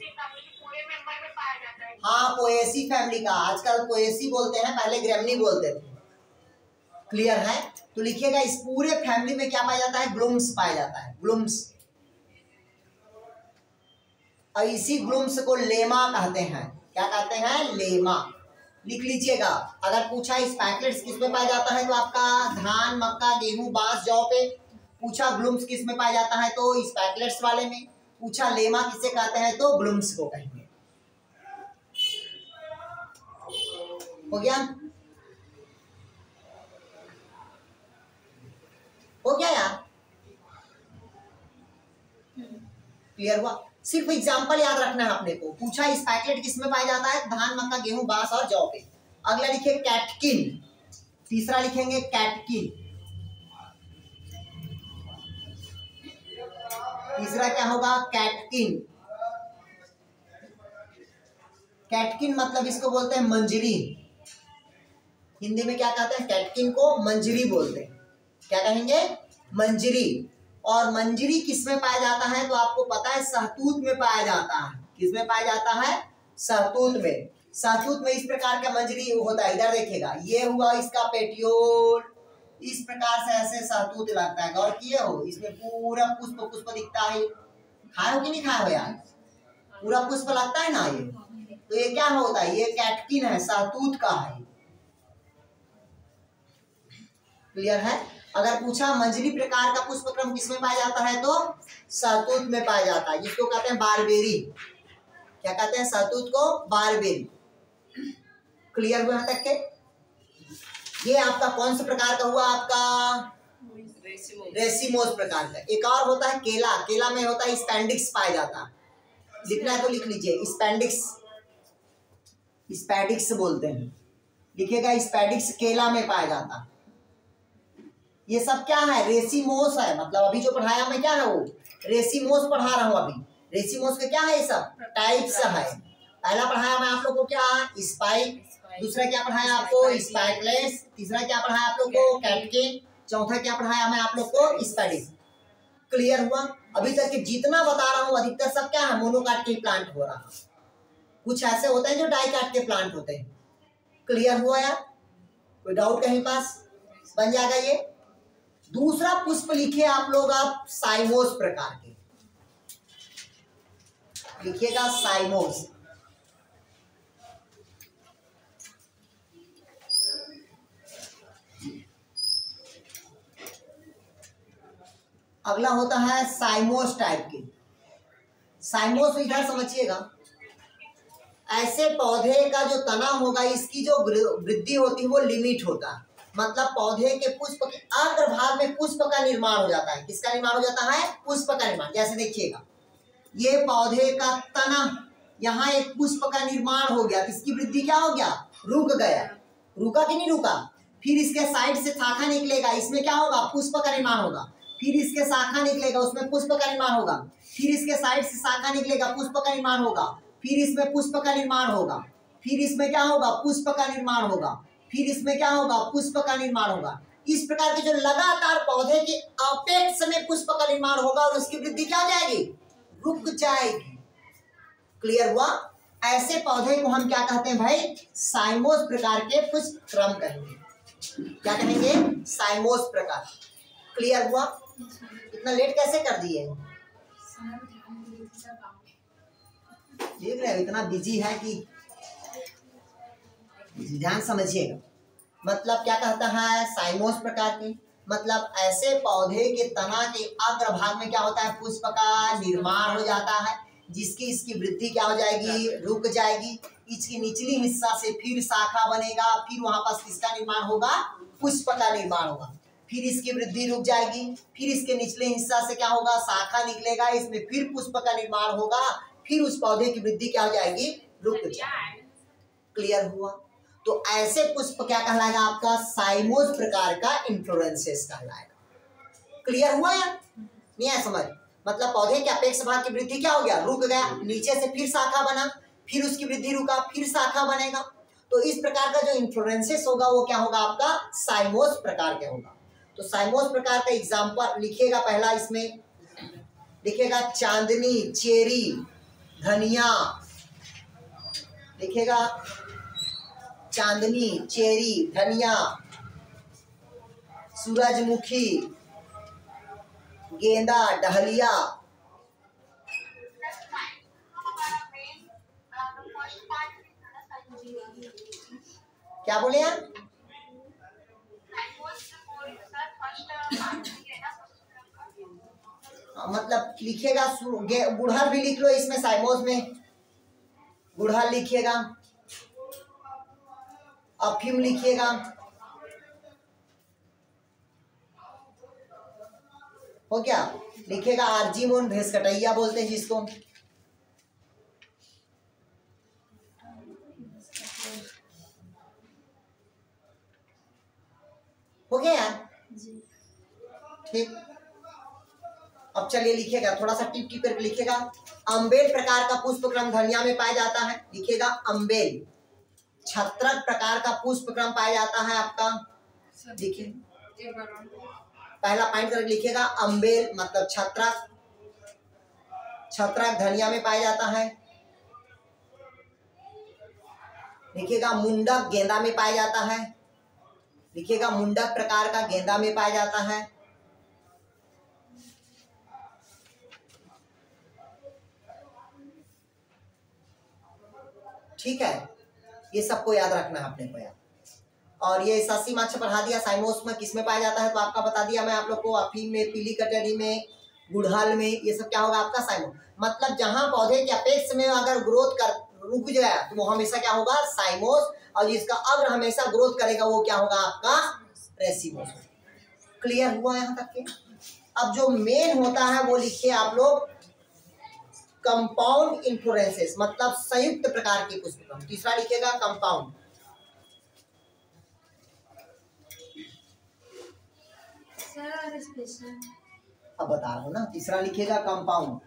हाँ, पोएसी फैमिली का। आजकल पोएसी बोलते हैं, पहले ग्रेमनी बोलते थे। क्लियर है? तो लिखिएगा इस पूरे फैमिली में क्या पाया जाता है? ग्लूम्स पाया जाता है, ग्लूम्स। और इसी ग्लूम्स को लेमा कहते हैं। क्या कहते हैं? लेमा। लिख लीजिएगा। अगर पूछा स्पाइकलेट्स किस में पाया जाता है, तो आपका धान, मक्का, गेहूं, बांस, जौ पे। पूछा ग्लूम्स किस में पाया जाता है, तो स्पाइकलेट्स वाले में। पूछा लेमा किसे कहते हैं, तो ग्लूम्स को कहेंगे। हो गया? हो गया यार? क्लियर हुआ? सिर्फ एग्जांपल याद रखना है अपने को। पूछा स्पाइकलेट किसमें पाया जाता है? धान, मक्का, गेहूं, बांस और जौ पे। अगला लिखे कैटकिन। तीसरा लिखेंगे कैटकिन। तीसरा क्या होगा? कैटकिन। कैटकिन मतलब इसको बोलते हैं मंजरी। हिंदी में क्या कहते हैं? कैटकिन को मंजरी बोलते हैं। क्या कहेंगे? मंजरी। और मंजरी किसमें पाया जाता है, तो आपको पता है सहतूत में पाया जाता है। किसमें पाया जाता है? सहतूत में। सहतूत में इस प्रकार का मंजरी होता है। इधर देखिएगा, ये हुआ इसका पेटियोल, इस प्रकार से ऐसे सहतूत लगता है। गौर किए हो? इसमें पूरा पुष्प पुष्प दिखता है। खाए हो कि नहीं खाए हो यार? पूरा पुष्प लगता है ना ये। तो ये क्या होता है? ये कैटकिन है, सहतूत का है। क्लियर है? अगर पूछा मंजरी प्रकार का पुष्पक्रम किसमें पाया जाता है, तो सहतूत में पाया जाता है, जिसको कहते हैं बारबेरी। क्या कहते हैं? सहतूत को बारबेरी। क्लियर हुआ तक के? ये आपका कौन सा प्रकार का हुआ? आपका रेसिमोस प्रकार का। एक और होता है केला। केला में होता है स्पेंडिक्स पाया जाता है। लिखना है तो लिख लीजिए, स्पेंडिक्स। स्पेडिक्स बोलते हैं, लिखिएगा स्पेडिक्स केला में पाया जाता है। ये सब क्या है? रेसिमोस है। मतलब अभी जो पढ़ाया मैं क्या है, वो रेसिमोस पढ़ा रहा हूँ अभी। रेसिमोस के क्या है? ये सब टाइप्स है। पहला पढ़ाया मैं आप लोग को क्या, स्पाइक, दूसरा क्या पढ़ाया आपको, स्पाइकलेस, तीसरा क्या पढ़ाया आप लोग को, कैटकिन, चौथा क्या पढ़ाया मैं आप लोग को, स्पाइडिस। क्लियर हुआ? अभी तक के जितना बता रहा हूँ अधिकतर सब क्या है, मोनोकाट के प्लांट हो रहा है। कुछ ऐसे होते हैं जो डाइकाट के प्लांट होते हैं। क्लियर हुआ यार? कोई डाउट कहीं पास? बन जाएगा ये। दूसरा पुष्प लिखिए आप लोग, आप साइमोस प्रकार के लिखिएगा, साइमोस। अगला होता है साइमोस टाइप के। साइमोस इधर समझिएगा, ऐसे पौधे का जो तना होगा इसकी जो वृद्धि होती है वो लिमिट होता है। मतलब पौधे के पुष्प के अग्रभाग में पुष्प का निर्माण हो जाता है। किसका निर्माण हो जाता है? पुष्प का निर्माण। जैसे देखिएगा, ये पौधे का तना, यहाँ एक पुष्प का निर्माण हो गया, इसकी वृद्धि क्या हो गया, रुक गया। रुका कि नहीं रुका? फिर इसके साइड से शाखा निकलेगा, इसमें क्या होगा, पुष्प का निर्माण होगा। फिर इसके शाखा निकलेगा, उसमें पुष्प का निर्माण होगा। फिर इसके साइड से शाखा निकलेगा, पुष्प का निर्माण होगा। फिर इसमें पुष्प का निर्माण होगा। फिर इसमें क्या होगा, पुष्प का निर्माण होगा। फिर इसमें क्या होगा, पुष्प का निर्माण होगा। इस प्रकार के जो लगातार पौधे के अपेक्ष में पुष्प का निर्माण होगा और उसकी वृद्धि क्या हो जाएगी, रुक जाएगी। क्लियर हुआ? ऐसे पौधे को हम क्या कहते हैं भाई, साइमोस प्रकार के पुष्प क्रम कहेंगे। क्या कहेंगे, साइमोस प्रकार। क्लियर हुआ? इतना लेट कैसे कर दिए? देख रहे हो इतना बिजी है कि ध्यान समझिएगा। मतलब क्या कहता है, साइमोस प्रकार के, मतलब ऐसे पौधे के तना के अग्रभाग में क्या होता है, पुष्प का निर्माण हो जाता है, जिसकी इसकी वृद्धि क्या हो जाएगी, रुक जाएगी। इसकी निचली हिस्सा से फिर शाखा बनेगा, फिर वहां पर किसका निर्माण होगा, पुष्प का निर्माण होगा। फिर इसकी वृद्धि रुक जाएगी, फिर इसके निचले हिस्सा से क्या होगा, शाखा निकलेगा, इसमें फिर पुष्प का निर्माण होगा, फिर उस पौधे की वृद्धि क्या हो जाएगी, रुक जाएगी। क्लियर हुआ? तो ऐसे पुष्प क्या कहलाएगा आपका, साइमोस प्रकार का इन्फ्लोरेंसेस कहलाएगा। क्लियर हुआ या नहीं है समझ? मतलब पौधे के अपेक्ष भाग की वृद्धि क्या हो गया, रुक गया, नीचे से फिर शाखा बना, फिर उसकी वृद्धि रुका, फिर शाखा बनेगा। तो इस प्रकार का जो इन्फ्लोरेंसेस होगा वो क्या होगा आपका, साइमोस प्रकार के होगा। तो साइमोस प्रकार का एग्जाम्पल लिखिएगा। पहला इसमें लिखिएगा चांदनी, चेरी, धनिया, लिखिएगा चांदनी, चेरी, धनिया, सूरजमुखी, गेंदा, डहलिया। क्या बोले आप? मतलब लिखिएगा, गुड़हल भी लिख लो इसमें, साइमोस में गुड़हल लिखिएगा, अफीम लिखिएगा, हो क्या, लिखिएगा आर्जीमोन, भेसकटैया बोलते हैं जिसको। हो गया यार? ठीक। अब चलिए लिखिएगा, थोड़ा सा टिप टिप करके लिखिएगा। अम्बेल प्रकार का पुष्पक्रम धनिया में पाया जाता है, लिखिएगा अम्बेल। छत्रक प्रकार का पुष्पक्रम पाया जाता है आपका, देखिए पहला पॉइंट करके लिखिएगा, अम्बेल मतलब छत्रक। छत्रक धनिया में पाया जाता है। लिखिएगा मुंडक गेंदा में पाया जाता है, लिखिएगा मुंडक प्रकार का गेंदा में पाया जाता है। ठीक है, ये सबको याद रखना है अपने को यार। और ये ससी माक्ष पढ़ा दिया, साइमोस में किस में पाया जाता है तो आपका बता दिया मैं आप लोग को, अफीम में, पीली कटहरी में, गुड़हल में, ये सब क्या होगा आपका साइमोस। मतलब जहां पौधे के अपेक्ष में अगर ग्रोथ कर रुक जाए तो वो हमेशा क्या होगा, साइमोस, और जिसका अग्र हमेशा ग्रोथ करेगा वो क्या होगा आपका, रेसिमोस। क्लियर हुआ यहाँ तक के? अब जो मेन होता है वो लिखिए आप लोग, कंपाउंड इन्फ्लोरेंसेस, मतलब संयुक्त प्रकार के पुष्पक्रम। तीसरा लिखिएगा कंपाउंड। अब बता रहा हूं ना, तीसरा लिखिएगा कंपाउंड।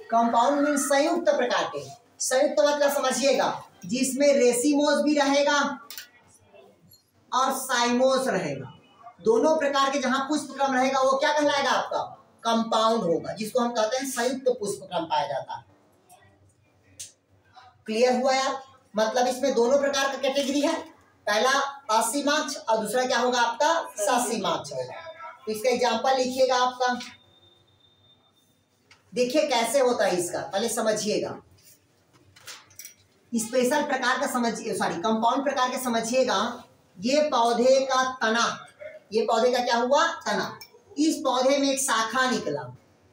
कंपाउंड मीन संयुक्त प्रकार के। संयुक्त मतलब समझिएगा जिसमें रेसिमोस भी रहेगा और साइमोस रहेगा। दोनों प्रकार के जहां पुष्पक्रम रहेगा वो क्या कहलाएगा आपका कंपाउंड होगा, जिसको हम कहते हैं संयुक्त पुष्पक्रम पाया जाता है। क्लियर हुआ यार? मतलब इसमें दोनों प्रकार का कैटेगरी है, पहला असीमाक्ष और दूसरा क्या होगा आपका ससीमाक्ष होगा। तो इसका एग्जांपल लिखिएगा आपका, देखिए कैसे होता है इसका, पहले समझिएगा। स्पेशल प्रकार का समझिए, सॉरी कंपाउंड प्रकार के समझिएगा। ये पौधे का तना, ये पौधे का क्या हुआ तना, इस पौधे में एक शाखा निकला,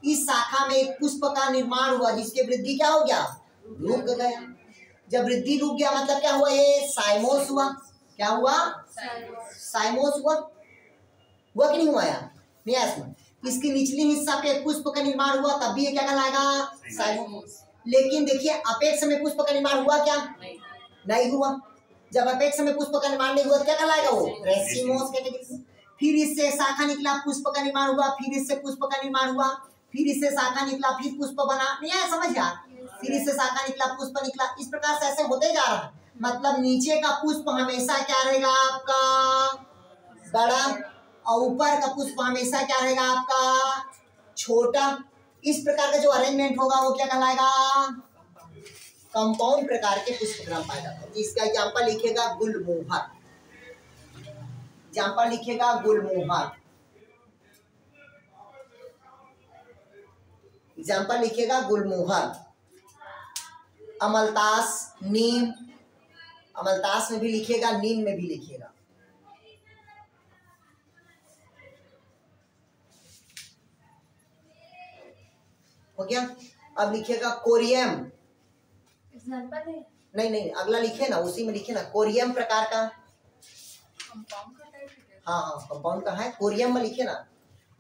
इस शाखा में एक पुष्प का निर्माण हुआ जिसकी वृद्धि क्या हो गया रुक गया। जब वृद्धि रुक गया मतलब क्या हुआ, ये साइमोस हुआ। क्या हुआ साइमोस हुआ कि नहीं हुआ यार? नहीं इसमें इसकी निचली हिस्सा पे पुष्प का निर्माण हुआ तब भी ये क्या कहलाएगा साइमोस। लेकिन देखिए अपेक्ष में पुष्प का निर्माण हुआ क्या? नहीं हुआ। जब अपेक्ष में पुष्प का निर्माण नहीं हुआ तो क्या कहलाएगा वो रेसिमोस कैटेगरी। फिर इससे शाखा निकला, पुष्प का निर्माण हुआ, फिर इससे पुष्प का निर्माण हुआ, फिर इससे शाखा निकला, फिर पुष्प बना, नहीं आया समझ यार? फिर इससे शाखा निकला, पुष्प निकला, इस प्रकार से ऐसे होते जा रहा है। मतलब नीचे का पुष्प हमेशा क्या रहेगा आपका बड़ा और ऊपर का पुष्प हमेशा क्या रहेगा आपका छोटा। इस प्रकार का जो अरेंजमेंट होगा वो क्या कहलाएगा कंपाउंड प्रकार के पुष्पक्रम पाया जाता है। इसका एग्जांपल लिखिएगा गुलमोहर, एग्जांपल लिखिएगा गुलमोहर, एग्जांपल लिखिएगा गुलमोहर। अमलतास, नीम, अमलतास में भी लिखिएगा, नीम में भी लिखिएगा। हो गया? अब लिखिएगा कोरियम। एग्जांपल है? नहीं अगला लिखे ना, उसी में लिखे ना, कोरियम प्रकार का। कंपाउंड का टाइप है। हाँ कंपाउंड का है, कोरियम में लिखे ना,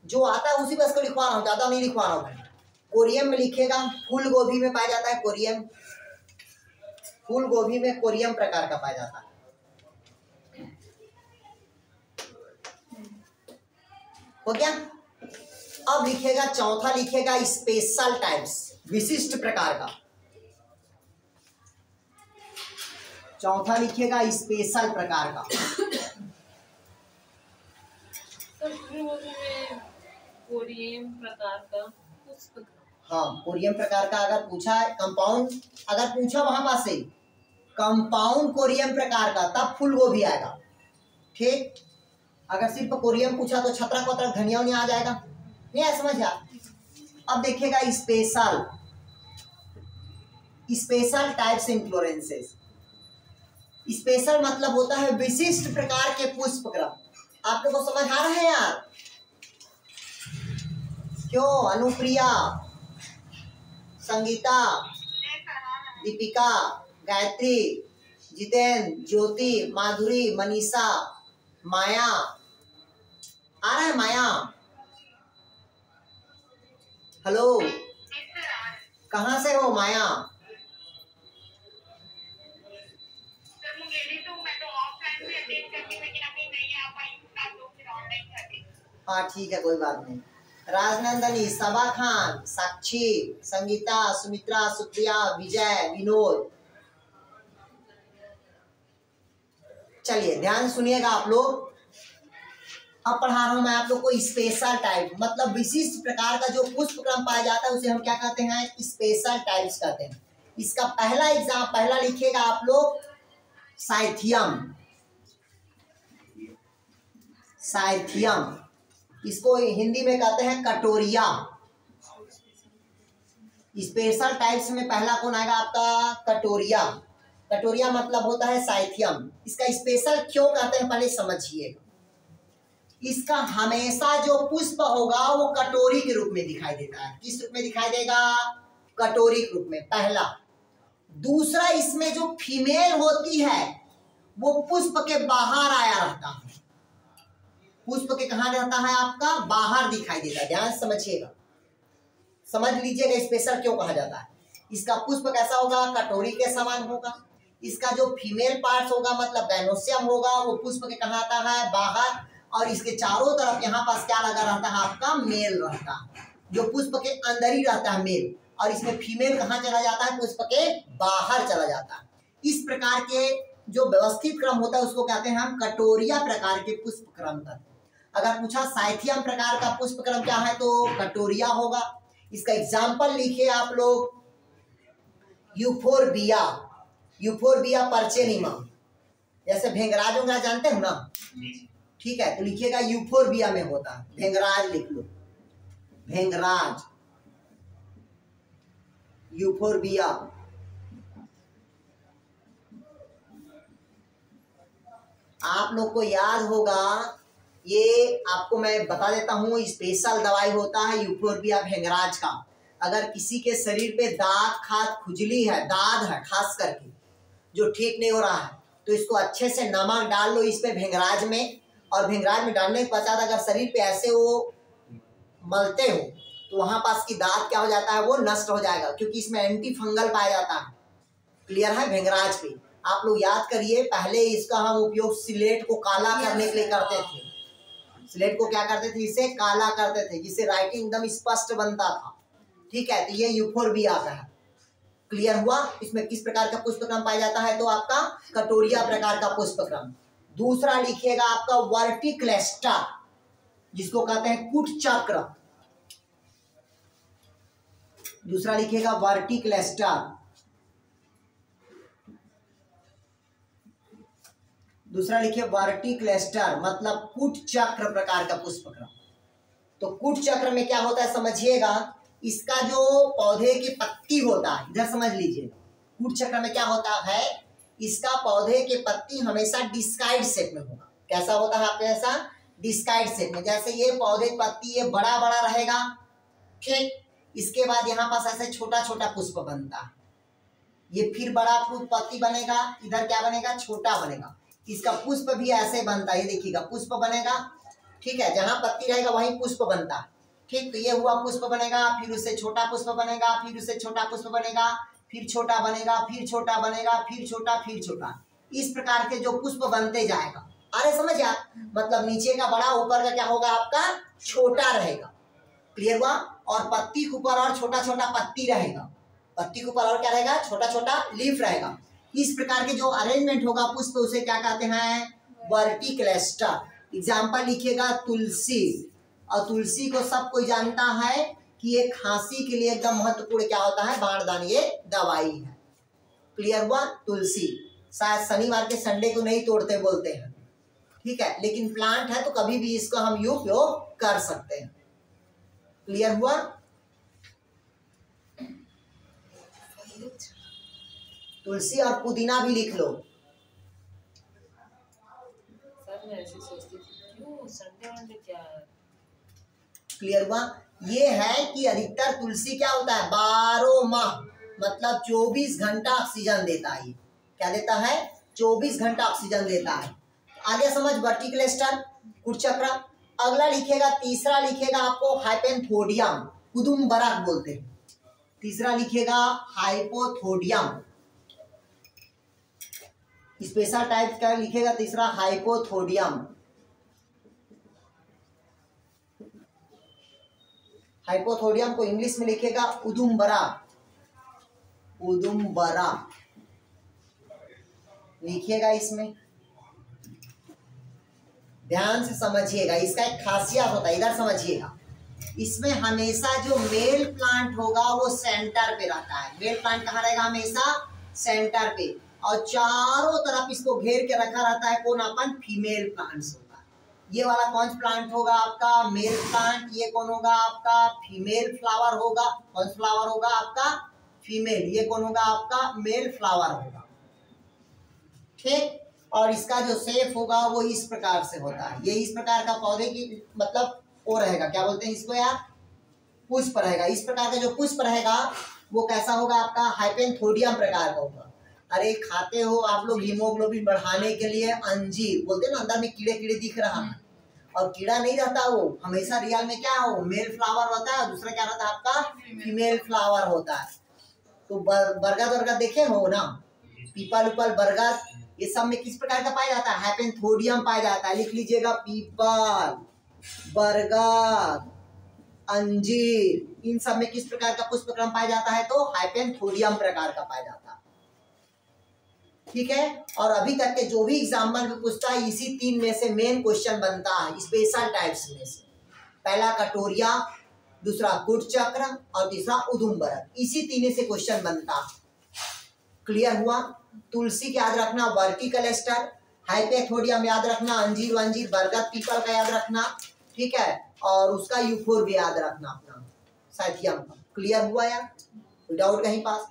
जो आता है उसी बस को लिखवा रहा हूँ, ज्यादा नहीं लिखवा रहा हूँ। कोरियम में लिखेगा। फूल गोभी में पाया जाता है कोरियम, फूल गोभी में कोरियम प्रकार का पाया जाता है। हो गया? अब लिखेगा चौथा, लिखेगा स्पेशल टाइप्स, विशिष्ट प्रकार का। चौथा लिखिएगा स्पेशल प्रकार का। तो कोरियम प्रकार का पुष्प। हाँ कोरियम प्रकार का अगर पूछा है, कंपाउंड अगर पूछा वहां पास से कंपाउंड कोरियम प्रकार का तब फूल गोभी आएगा। ठीक, अगर सिर्फ कोरियम पूछा तो छतरा कोतरा धनिया उनिया आ जाएगा। नहीं है समझ यार? अब देखिएगा स्पेशल, स्पेशल टाइप्स इन्फ्लोरेंसेस। स्पेशल मतलब होता है विशिष्ट प्रकार के पुष्पक्रम। आप लोगों को समझ आ रहा है यार? क्यों? अनुप्रिया, संगीता, दीपिका, गायत्री, जितेंद्र, ज्योति, माधुरी, मनीषा, माया, आ रहा है माया? हेलो, कहाँ से हो माया? हाँ ठीक है कोई बात नहीं। राजनंदनी, सबा खान, साक्षी, संगीता, सुमित्रा, सुप्रिया, विजय, विनोद। चलिए ध्यान सुनिएगा आप लोग। अब पढ़ा रहा हूं मैं आप लोग को स्पेशल टाइप, मतलब विशिष्ट प्रकार का जो पुष्पक्रम पाया जाता है उसे हम क्या कहते हैं? स्पेशल टाइप्स कहते हैं। इसका पहला एग्जाम, पहला लिखिएगा आप लोग साइथियम। साइथियम, इसको हिंदी में कहते हैं कटोरिया। स्पेशल टाइप्स में पहला कौन आएगा आपका? कटोरिया। कटोरिया मतलब होता है साइथियम। इसका स्पेशल क्यों कहते हैं पहले समझिएगा। इसका हमेशा जो पुष्प होगा वो कटोरी के रूप में दिखाई देता है। किस रूप में दिखाई देगा? कटोरी के रूप में, पहला। दूसरा, इसमें जो फीमेल होती है वो पुष्प के बाहर आया रहता है। पुष्प के कहाँ रहता है आपका? बाहर दिखाई देता है। ध्यान समझिएगा, समझ लीजिएगा स्पेशल क्यों कहा जाता है। इसका पुष्प कैसा होगा? कटोरी के समान होगा। इसका जो फीमेल पार्ट्स होगा मतलब गाइनोसियम होगा, वो पुष्प के कहाँ आता है? बाहर। और इसके चारों तरफ यहाँ पास क्या लगा रहता है आपका? मेल रहता है, जो पुष्प के अंदर ही रहता है, मेल। और इसमें फीमेल कहाँ चला जाता है, पुष्प के बाहर चला जाता है। इस प्रकार के जो व्यवस्थित क्रम होता है उसको कहते हैं हम कटोरिया प्रकार के पुष्प क्रम तत्व। अगर पूछा साइथियम प्रकार का पुष्प क्रम क्या है तो कटोरिया होगा। इसका एग्जाम्पल लिखिए आप लोग, यूफोरबिया, यूफोरबिया पर्चेनिमा, जैसे भेंगराज वेंगराज जानते हो ना, ठीक है, तो लिखिएगा यूफोरबिया में होता है, भेंगराज लिख लो, भेंगराज, यूफोरबिया। आप लोग को याद होगा, ये आपको मैं बता देता हूँ, स्पेशल दवाई होता है यूफोरबिया भेंगराज का। अगर किसी के शरीर पे दाद खाद खुजली है, दाद है खास करके जो ठीक नहीं हो रहा है, तो इसको अच्छे से नमक डाल लो इस पे भेंगराज में, और भेंगराज में डालने के पश्चात अगर शरीर पे ऐसे वो मलते हो तो वहां पास की दाद क्या हो जाता है, वो नष्ट हो जाएगा, क्योंकि इसमें एंटी फंगल पाया जाता है। क्लियर है, भेंगराज पे आप लोग याद करिए, पहले इसका हम उपयोग सिलेट को काला करने के लिए करते थे। स्लेट को क्या करते थे, इसे काला करते थे, जिससे राइटिंग एकदम स्पष्ट बनता था। ठीक है, तो ये यूफोरबिया का है। क्लियर हुआ। इसमें किस प्रकार का पुष्पक्रम पाया जाता है, तो आपका कटोरिया प्रकार का पुष्पक्रम। दूसरा लिखिएगा आपका वर्टिक्लेस्टा, जिसको कहते हैं कुट चक्र। दूसरा लिखिएगा वर्टिक्लेस्टा, दूसरा लिखिए वर्टिक्लेस्टर, मतलब कूट चक्र प्रकार का पुष्पक्रम। तो कूट चक्र में क्या होता है समझिएगा, इसका जो पौधे की पत्ती होता है, इधर समझ लीजिए, कूट चक्र में क्या होता है, इसका पौधे के पत्ती हमेशा डिस्काइड शेप में होगा। कैसा होता है आपके, ऐसा डिस्काइड शेप में। जैसे ये पौधे की पत्ती ये बड़ा बड़ा रहेगा, ठीक, इसके बाद यहाँ पास ऐसे छोटा छोटा पुष्प बनता है, ये फिर बड़ा पत्ती बनेगा, इधर क्या बनेगा, छोटा बनेगा। इसका पुष्प भी ऐसे बनता है, ये देखिएगा पुष्प बनेगा, ठीक है, जहां पत्ती रहेगा वहीं पुष्प बनता है। ठीक, तो ये हुआ पुष्प बनेगा, फिर उससे छोटा पुष्प बनेगा, फिर उससे छोटा पुष्प बनेगा, फिर छोटा बनेगा, फिर छोटा बनेगा, फिर छोटा, फिर छोटा। इस प्रकार के जो पुष्प बनते जाएगा। अरे समझ आप, मतलब नीचे का बड़ा, ऊपर का क्या होगा आपका छोटा रहेगा। क्लियर हुआ। और पत्ती के ऊपर और छोटा छोटा पत्ती रहेगा, पत्ती के ऊपर और क्या रहेगा, छोटा छोटा लीफ रहेगा। इस प्रकार के जो अरेंजमेंट होगा पुष्प, उसे क्या कहते हैं, वर्टिक्लेस्टर। एग्जाम्पल लिखिएगा तुलसी, और तुलसी को सब कोई जानता है कि ये खांसी के लिए एकदम महत्वपूर्ण क्या होता है, बाणदान, ये दवाई है। क्लियर हुआ। तुलसी शायद शनिवार के संडे को नहीं तोड़ते बोलते हैं, ठीक है, लेकिन प्लांट है तो कभी भी इसको हम उपयोग कर सकते हैं। क्लियर हुआ। तुलसी और पुदीना भी लिख लो। सर मैं ऐसे सोचती थी क्यों संडे वनडे क्या है। क्लियर हुआ। ये है कि अधिकतर तुलसी क्या होता है, 12 माह, मतलब 24 घंटा ऑक्सीजन देता है। क्या देता है, 24 घंटा ऑक्सीजन देता है। आगे समझ वर्टिक्लेस्टर, कुट चक्र। अगला लिखेगा, तीसरा लिखेगा आपको हाइपेंथोडियम, कुदुम्बरक बोलते हैं। तीसरा लिखेगा हाइपोथोडियम, स्पेशल टाइप का लिखेगा तीसरा हाइपोथोडियम। हाइपोथोडियम को इंग्लिश में लिखेगा उदुम्बरा, उदुम्बरा लिखिएगा। इसमें ध्यान से समझिएगा, इसका एक खासियत होता है, इधर समझिएगा। इसमें हमेशा जो मेल प्लांट होगा वो सेंटर पे रहता है। मेल प्लांट कहाँ रहेगा, हमेशा सेंटर पे, और चारों तरफ इसको घेर के रखा रहता है कौन, अपन फीमेल प्लांट्स होगा। ये वाला कौन सा प्लांट होगा आपका, मेल प्लांट। ये कौन होगा आपका, फीमेल फ्लावर होगा। कौन सा फ्लावर होगा आपका, फीमेल। ये कौन होगा आपका, मेल फ्लावर होगा। ठीक, और इसका जो शेप होगा वो इस प्रकार से होता है। ये इस प्रकार का पौधे की मतलब वो रहेगा, क्या बोलते हैं इसको यार, पुष्प रहेगा। इस प्रकार का जो पुष्प रहेगा वो कैसा होगा आपका, हाइपेंथोडियम प्रकार का होगा। अरे खाते हो आप लोग हीमोग्लोबिन बढ़ाने के लिए अंजीर, बोलते हैं ना, अंदर में कीड़े कीड़े दिख रहा है, और कीड़ा नहीं रहता, वो हमेशा रियल में क्या हो, मेल फ्लावर होता है, दूसरा क्या रहता है आपका, फीमेल फ्लावर होता है। तो बरगद वर्गद देखे हो ना, पीपल उपल बरगद, ये सब में किस प्रकार का पाया जाता है, हाइपेंथोडियम पाया जाता है। लिख लीजिएगा, पीपल, बरगद, अंजीर। इन सब में किस प्रकार का पुष्पक्रम पाया जाता है? तो हाइपेंथोडियम प्रकार का पाया जाता है। ठीक है, और अभी तक के जो भी एग्जाम्पल में पूछता है इसी तीन में से मेन क्वेश्चन बनता है, स्पेशल टाइप्स में से। पहला कटोरिया, दूसरा गुड चक्र और तीसरा उदुम्बरक, इसी तीन से क्वेश्चन बनता है। क्लियर हुआ? तुलसी याद रखना, वर्टिकल स्टर, हाइपेंथोडियम याद रखना, अंजीर वंजीर बरगद पीपल का याद रखना, ठीक है, और उसका यूफोर भी याद रखना अपना साइथियम का। क्लियर हुआ यार? डाउट कहीं पास?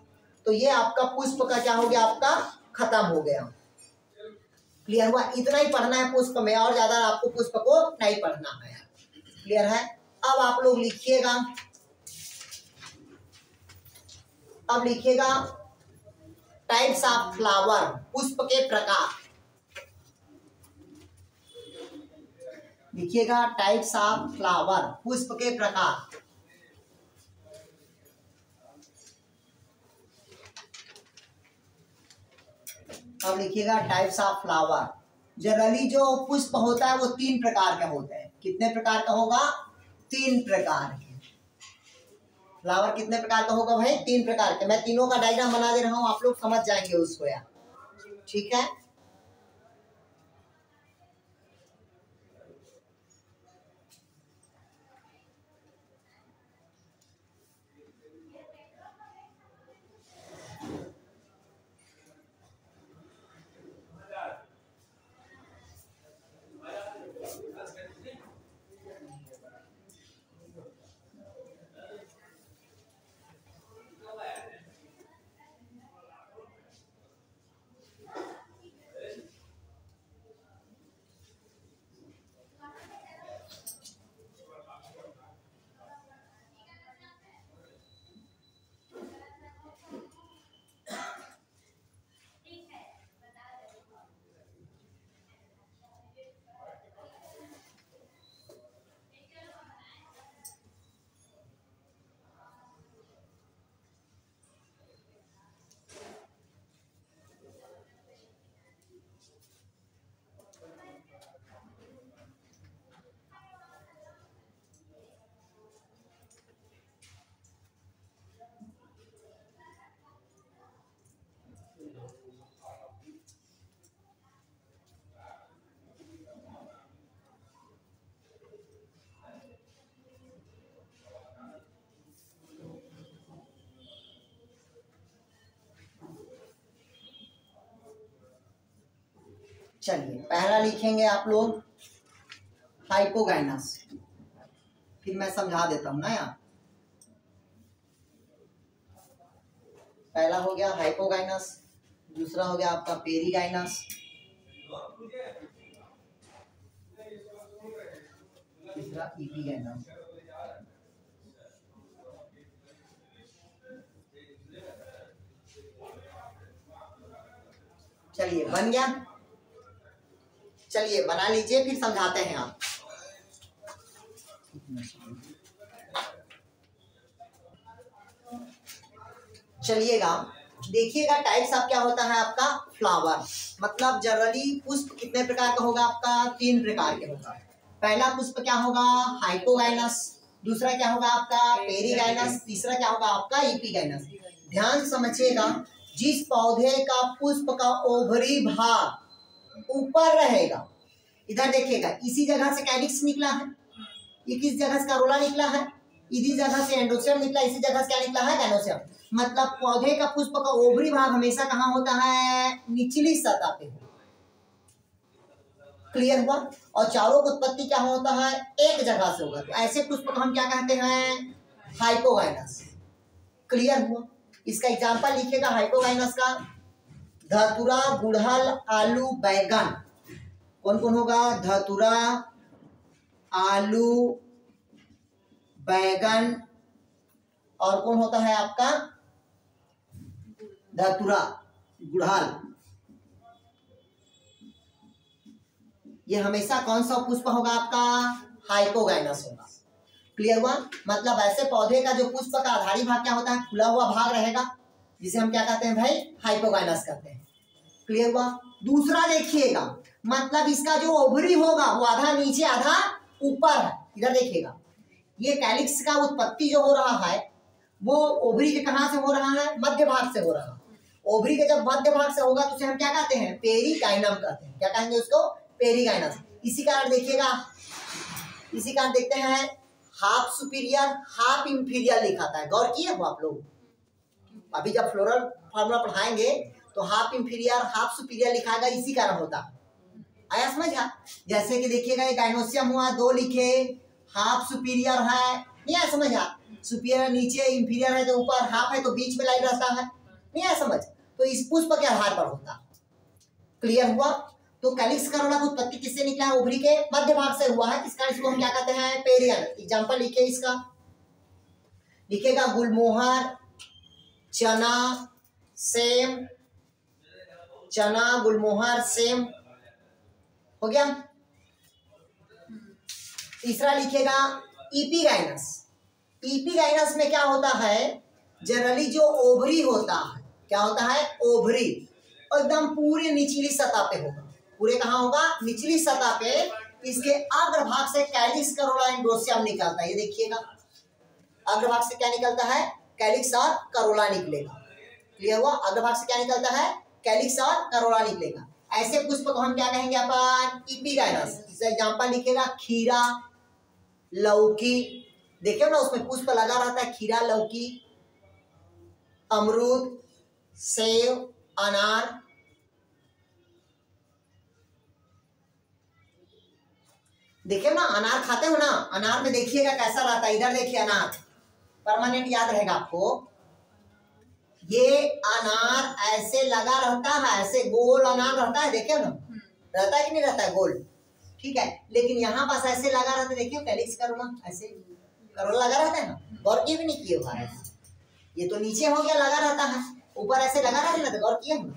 तो ये आपका पुष्प का क्या हो गया, आपका खत्म हो गया। क्लियर हुआ? इतना ही पढ़ना है पुष्प में, और ज्यादा आपको पुष्प को नहीं पढ़ना है। क्लियर है? अब आप लोग लिखिएगा, अब लिखिएगा टाइप्स ऑफ फ्लावर, पुष्प के प्रकार। लिखिएगा टाइप्स ऑफ फ्लावर, पुष्प के प्रकार। अब लिखिएगा टाइप्स ऑफ फ्लावर। जनरली जो पुष्प होता है वो 3 प्रकार का होता है। कितने प्रकार का होगा? 3 प्रकार के। फ्लावर कितने प्रकार का होगा भाई? 3 प्रकार के। मैं तीनों का डायग्राम बना दे रहा हूं, आप लोग समझ जाएंगे उसको यार। ठीक है, चलिए पहला लिखेंगे आप लोग हाइपोगाइनस, फिर मैं समझा देता हूं ना यार। पहला हो गया हाइपोगाइनस, दूसरा हो गया आपका पेरीगाइनस, तीसरा इपीगाइनस। चलिए बन गया, चलिए बना लीजिए, फिर समझाते हैं आप। चलिएगा देखिएगा टाइप्स ऑफ क्या होता है आपका फ्लावर, मतलब जनरली पुष्प कितने प्रकार का होगा आपका? 3 प्रकार के होगा। पहला पुष्प क्या होगा? हाइपोगाइनस, दूसरा क्या होगा आपका? पेरीगाइनस, तीसरा क्या होगा आपका? इपीगाइनस। ध्यान समझिएगा, जिस पौधे का पुष्प का ओवरी भाग ऊपर रहेगा, इधर देखिएगा, इसी जगह से कैलिक्स निकला है, ये किस जगह से करोला निकला है, इसी जगह से एंडोसियम निकला, इसी जगह से क्या निकला है? गैनोसियम। मतलब पौधे का पुष्प का ओवरी भाग हमेशा कहाँ होता है? निचली सतह पे। क्लियर हुआ? और चारों की उत्पत्ति क्या होता है? एक जगह से होगा। तो ऐसे पुष्प को हम क्या कहते हैं? हाइपोगाइनस। क्लियर हुआ? इसका एग्जांपल लिखिएगा हाइपोगाइनस का, धतूरा, गुड़हल, आलू, बैगन। कौन कौन होगा? धतूरा, आलू, बैगन, और कौन होता है आपका? धतूरा, गुड़हल। ये हमेशा कौन सा पुष्प होगा आपका? हाइपोगाइनस होगा। क्लियर हुआ? मतलब ऐसे पौधे का जो पुष्प का आधारी भाग क्या होता है? खुला हुआ भाग रहेगा, जिसे हम क्या कहते हैं भाई? हाइपोगाइनस कहते हैं। क्लियर हुआ? दूसरा देखिएगा, मतलब इसका जो ओवरी होगा वो आधा नीचे आधा ऊपर है। इधर देखिएगा, ये कैलिक्स का उत्पत्ति जो हो रहा है वो ओवरी के कहाँ से हो रहा है? मध्य भाग से हो रहा है। ओवरी के जब मध्य भाग से होगा तो उसे हम क्या कहते हैं? पेरिकाइनम कहते हैं। क्या कहेंगे उसको? पेरिकाइनम। इसी कारण देखिएगा, इसी कारण देखते हैं हाफ सुपीरियर हाफ इंफीरियर लिखा था। गौर किए हो आप लोग? अभी जब फ्लोरल फार्मूला पढ़ाएंगे तो हाफ इंफीरियर हाफ सुपीरियर लिखाएगा, इसी कारण होता। आया समझ? जैसे कि देखिएगा ये गाइनोसियम हुआ, 2 लिखे, हाफ सुपीरियर है, नहीं आया समझ? सुपीरियर नीचे, इंफीरियर है तो ऊपर, हाफ है तो बीच में लाइन रहता है, नहीं आया समझ? तो इस पुष्प के आधार पर होता। क्लियर हुआ? तो कैलिक्स करोला की उत्पत्ति किससे निकला है? ओवरी के मध्य भाग से हुआ है, इस कारण इसको हम क्या कहते हैं? पेरियन। एग्जांपल लिखिए इसका, लिखेगा गुलमोहर, चना, सेम, चना, गुलमोहर, सेम, हो गया। तीसरा लिखेगा इपीगाइनस। इपीगाइनस में क्या होता है? जनरली जो ओवरी होता है, क्या होता है? ओवरी एकदम पूरी निचली सतह पे होगा। पूरे कहाँ होगा? निचली सतह पे। इसके अग्रभाग से कैलिक्स करोला एंड्रोसियम निकलता है। ये देखिएगा, अग्रभाग से क्या निकलता है? कैलिक्स और करोला निकलेगा। क्लियर हुआ? अग्रभाग से क्या निकलता है? कैलिक्स और करोला निकलेगा। ऐसे पुष्प को हम क्या कहेंगे अपन? इपीगाइनस। इसका एग्जांपल लिखेगा खीरा, लौकी, देखिए ना उसमें पुष्प लगा रहता है, खीरा, लौकी, अमरूद, सेब, अनार। देखिए ना, अनार खाते हो ना, अनार में देखिएगा कैसा रहता है। इधर देखिए अनार, परमानेंट याद रहेगा आपको। ये अनार ऐसे लगा रहता है, ऐसे गोल अनार रहता है, देखिए ना, रहता है कि नहीं रहता है? गोल, ठीक है। लेकिन यहाँ पास ऐसे लगा रहता है, देखिए कैलिक्स करोला, ऐसे करोला लगा रहता है ना। गौर किए भी नहीं किए हो? ये तो नीचे हो गया लगा रहता है, ऊपर ऐसे लगा रहता है, गौर किए हो?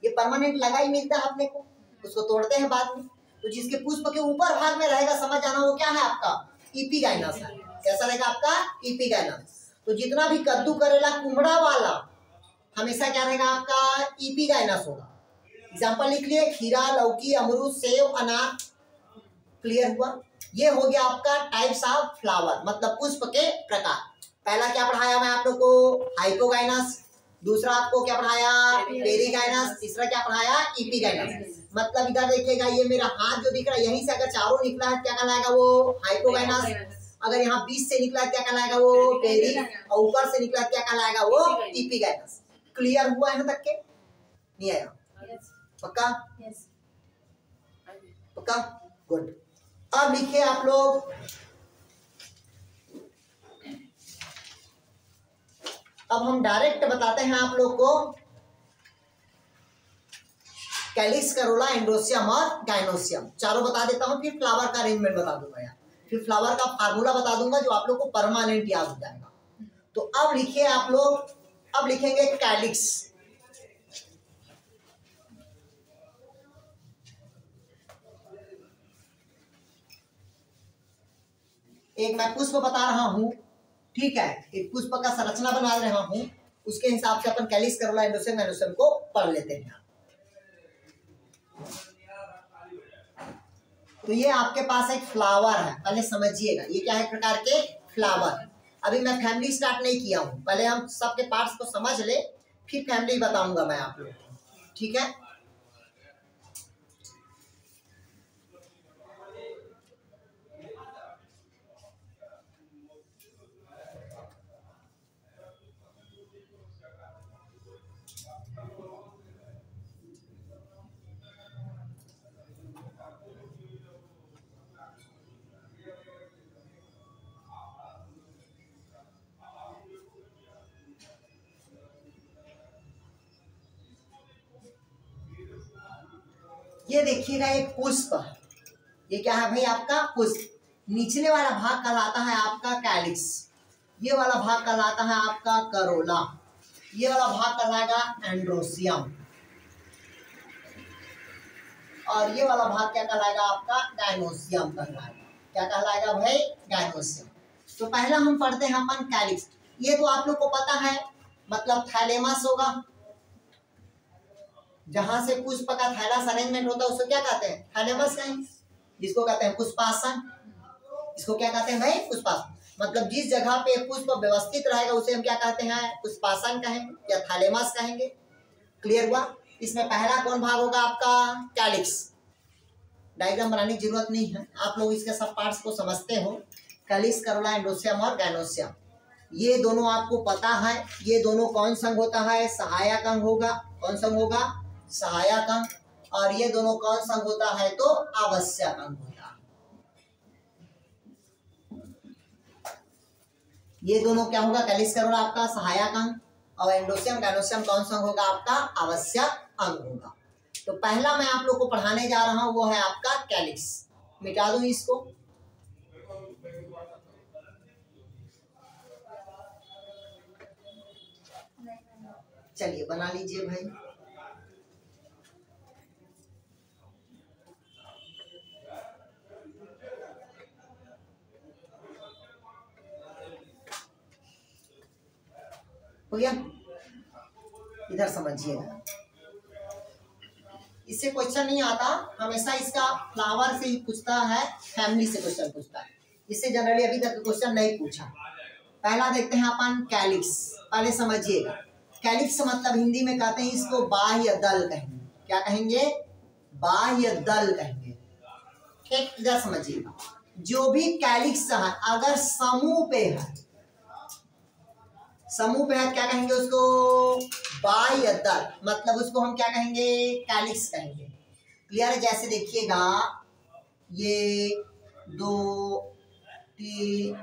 ये परमानेंट लगा ही मिलता है अपने को, उसको तोड़ते हैं बाद में। तो जिसके पुष्प के ऊपर भाग में रहेगा, समझ जाना वो क्या है आपका? इपीगाइनस है। कैसा रहेगा आपका? इपीगाइनस। तो जितना भी कद्दू, करेला, कुमड़ा वाला हमेशा क्या रहेगा आपका? इपीगाइनस होगा। एग्जांपल लिख लिए खीरा, लौकी, अमरूद, सेब, अनार। क्लियर हुआ? ये हो गया आपका टाइप्स ऑफ फ्लावर, मतलब पुष्प के प्रकार। पहला क्या पढ़ाया मैं आप लोग को? हाइपोगाइनस। दूसरा आपको क्या पढ़ाया? पेरिगाइनस। तीसरा क्या पढ़ाया? इपीगाइनस। मतलब इधर देखिएगा, ये मेरा हाथ जो दिख रहा है, यहीं से अगर चारों निकला है क्या कहलाएगा? वो हाइपोगाइनस। अगर यहाँ बीच से निकला है क्या कहलाएगा? वो पेरी। और ऊपर से निकला क्या कहलाएगा? वो इपीगाइनस। क्लियर हुआ यहाँ तक के? नहीं आया? पक्का? पक्का? गुड। अब लिखिए आप लोग, अब हम डायरेक्ट बताते हैं आप लोग को कैलिक्स, करोला, एंड्रोसियम और गाइनोसियम, चारों बता देता हूं। फिर फ्लावर का अरेंजमेंट बता दूंगा यार, फिर फ्लावर का फार्मूला बता दूंगा जो आप लोग को परमानेंट याद हो जाएगा। तो अब लिखिए आप लोग, अब लिखेंगे कैलिक्स। एक मैं पुष्प बता रहा हूं, ठीक है, एक पुष्प का संरचना बना रहा हूं, उसके हिसाब से अपन कैलिक्स, करोला, एंड्रोसियम, गाइनोसियम को पढ़ लेते हैं। तो ये आपके पास एक फ्लावर है, पहले समझिएगा ये क्या है प्रकार के फ्लावर। अभी मैं फैमिली स्टार्ट नहीं किया हूं, पहले हम सबके पार्ट्स को समझ ले, फिर फैमिली बताऊंगा मैं आप लोगों को, ठीक है। ये देखिएगा एक पुष्प है, ये क्या है भाई आपका पुष्प। निचले वाला भाग कहलाता है आपका कैलिक्स, ये वाला भाग कहलाता है आपका करोला, ये वाला भाग कहलाएगा एंड्रोसियम, और ये वाला भाग क्या कहलाएगा आपका गाइनोसियम कहलाएगा। क्या कहलाएगा भाई? गाइनोसियम। तो पहला हम पढ़ते हैं अपन कैलिक्स। ये तो आप लोग को पता है, मतलब थैलेमस होगा, जहां से पुष्प का थैलस अरेंजमेंट होता है उसको क्या कहते हैं? थैलेमस कहेंगे। जिसको कहते हैं पुष्पासन, इसको क्या कहते हैं भाई? पुष्पासन। मतलब जिस जगह पे पुष्प व्यवस्थित रहेगा उसे हम क्या कहते हैं, पुष्पासन कहेंगे या थैलेमस कहेंगे। क्लियर हुआ। इसमें पहला कौन भाग होगा आपका, कैलिक्स। डायग्राम बनाने की जरूरत नहीं है, आप लोग इसके सब पार्ट्स को समझते हो। कैलिक्स, करोला, एंडोसियम और गैनोसियम, ये दोनों आपको पता है। ये दोनों कौन संघ होता है, सहायक अंग होगा। कौन संघ होगा, सहायक अंग। और ये दोनों कौन संघ होता है, तो आवश्यक अंग होता है। ये दोनों क्या होगा, कैलिक्स, करोला आपका सहायक अंग और एंडोसियम, गैनोसियम कौन संघ होगा, आपका आवश्यक अंग होगा। तो पहला मैं आप लोग को पढ़ाने जा रहा हूं वो है आपका कैलिक्स। मिटा दूं इसको, चलिए बना लीजिए भाई। हो गया, इधर समझिएगा। इससे क्वेश्चन नहीं आता, हमेशा इसका फ्लावर से ही पूछता है, फैमिली से क्वेश्चन पूछता है। इससे जनरली अभी तक क्वेश्चन नहीं पूछा। पहला देखते हैं अपन कैलिक्स। पहले समझिएगा, कैलिक्स मतलब हिंदी में कहते हैं इसको बाह्य दल कहेंगे। क्या कहेंगे, बाह्य दल कहेंगे। ठीक, इधर समझिएगा। जो भी कैलिक्स है अगर समूह पे है, समूह पे है क्या कहेंगे उसको, बाह्य दल, मतलब उसको हम क्या कहेंगे, कैलिक्स कहेंगे। क्लियर है। जैसे देखिएगा ये 2 3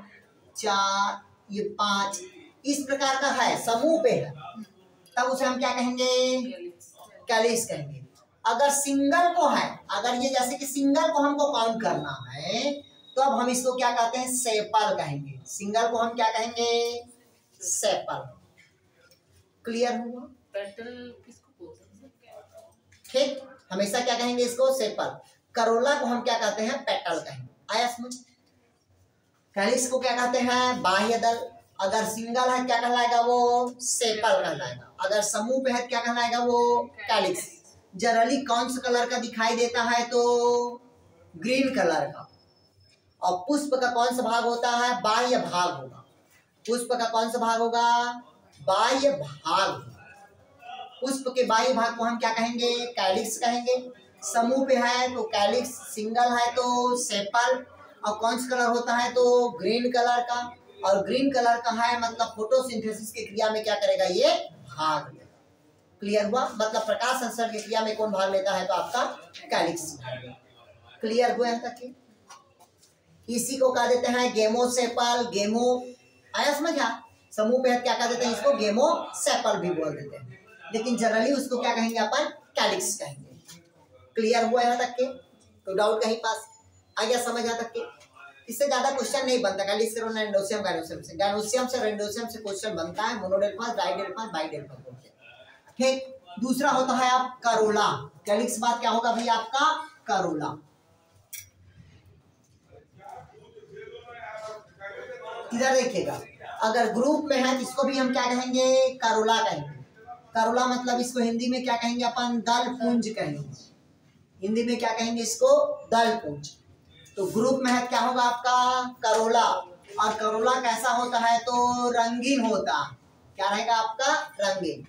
4 ये 5 इस प्रकार का है, समूह पे है, तब उसे हम क्या कहेंगे, कैलिक्स कहेंगे। अगर सिंगल को है, अगर ये जैसे कि सिंगल को हमको काउंट करना है तो अब हम इसको क्या कहते हैं, सेपल कहेंगे। सिंगल को हम क्या कहेंगे, सेपल। क्लियर हुआ। पेटल किसको बोलते हैं? ठीक, हमेशा क्या कहेंगे इसको, सेपल। करोला को हम क्या कहते हैं, पेटल कहेंगे। आया समझ। कैलिक्स को क्या कहते हैं, बाह्य दल। अगर सिंगल है क्या कहलाएगा, वो सेपल कहलाएगा। अगर समूह पे है क्या कहलाएगा, वो कैलिक्स। जनरली कौन सा कलर का दिखाई देता है, तो ग्रीन कलर का। और पुष्प का कौन सा भाग होता है, बाह्य भाग होगा। पुष्प का कौन सा भाग होगा, बाह्य भाग। पुष्प के बाह्य भाग को हम क्या कहेंगे, कैलिक्स कहेंगे। समूह पे है तो कैलिक्स, सिंगल है तो सेपल। और कौन सा कलर होता है, तो ग्रीन कलर का। और ग्रीन कलर का है मतलब फोटोसिंथेसिस की क्रिया में क्या करेगा, ये भाग लेगा। क्लियर हुआ। मतलब प्रकाश संसर्ग की क्रिया में कौन भाग लेता है, तो आपका कैलिक्स। क्लियर हुआ यहाँ तक। इसी को कह देते हैं गेमोसेपल, गेमो। आया समझ। समूह पे क्या कह देते हैं इसको, गेमोसेपल भी बोल देते हैं, लेकिन जनरली उसको क्या कहेंगे अपन, कैलिक्स कहेंगे। क्लियर हुआ यहाँ तक के, तो डाउट कहीं पास आ गया समझ यहाँ तक के। इससे ज्यादा क्वेश्चन नहीं बनता। कैलिक्स, करोला, एंडोसियम, गैनोसियम से। गैनोसियम से रेंडोसियम से क्वेश्चन बनता है, मोनोडेल्फास, डाइडेल्फास, बाइडेल्फास बोलते हैं। ठीक, दूसरा होता है आप करोला। कैलिक्स बाद क्या होगा भाई आपका, करोला। इधर देखिएगा, अगर ग्रुप में है तो इसको भी हम क्या कहेंगे, करोला कहेंगे। करोला मतलब इसको हिंदी में क्या कहेंगे अपन, दल पुंज कहेंगे। हिंदी में क्या कहेंगे इसको, दल पुंज। तो ग्रुप में है क्या होगा आपका, करोला। और करोला कैसा होता है, तो रंगीन होता। क्या रहेगा आपका, रंगीन।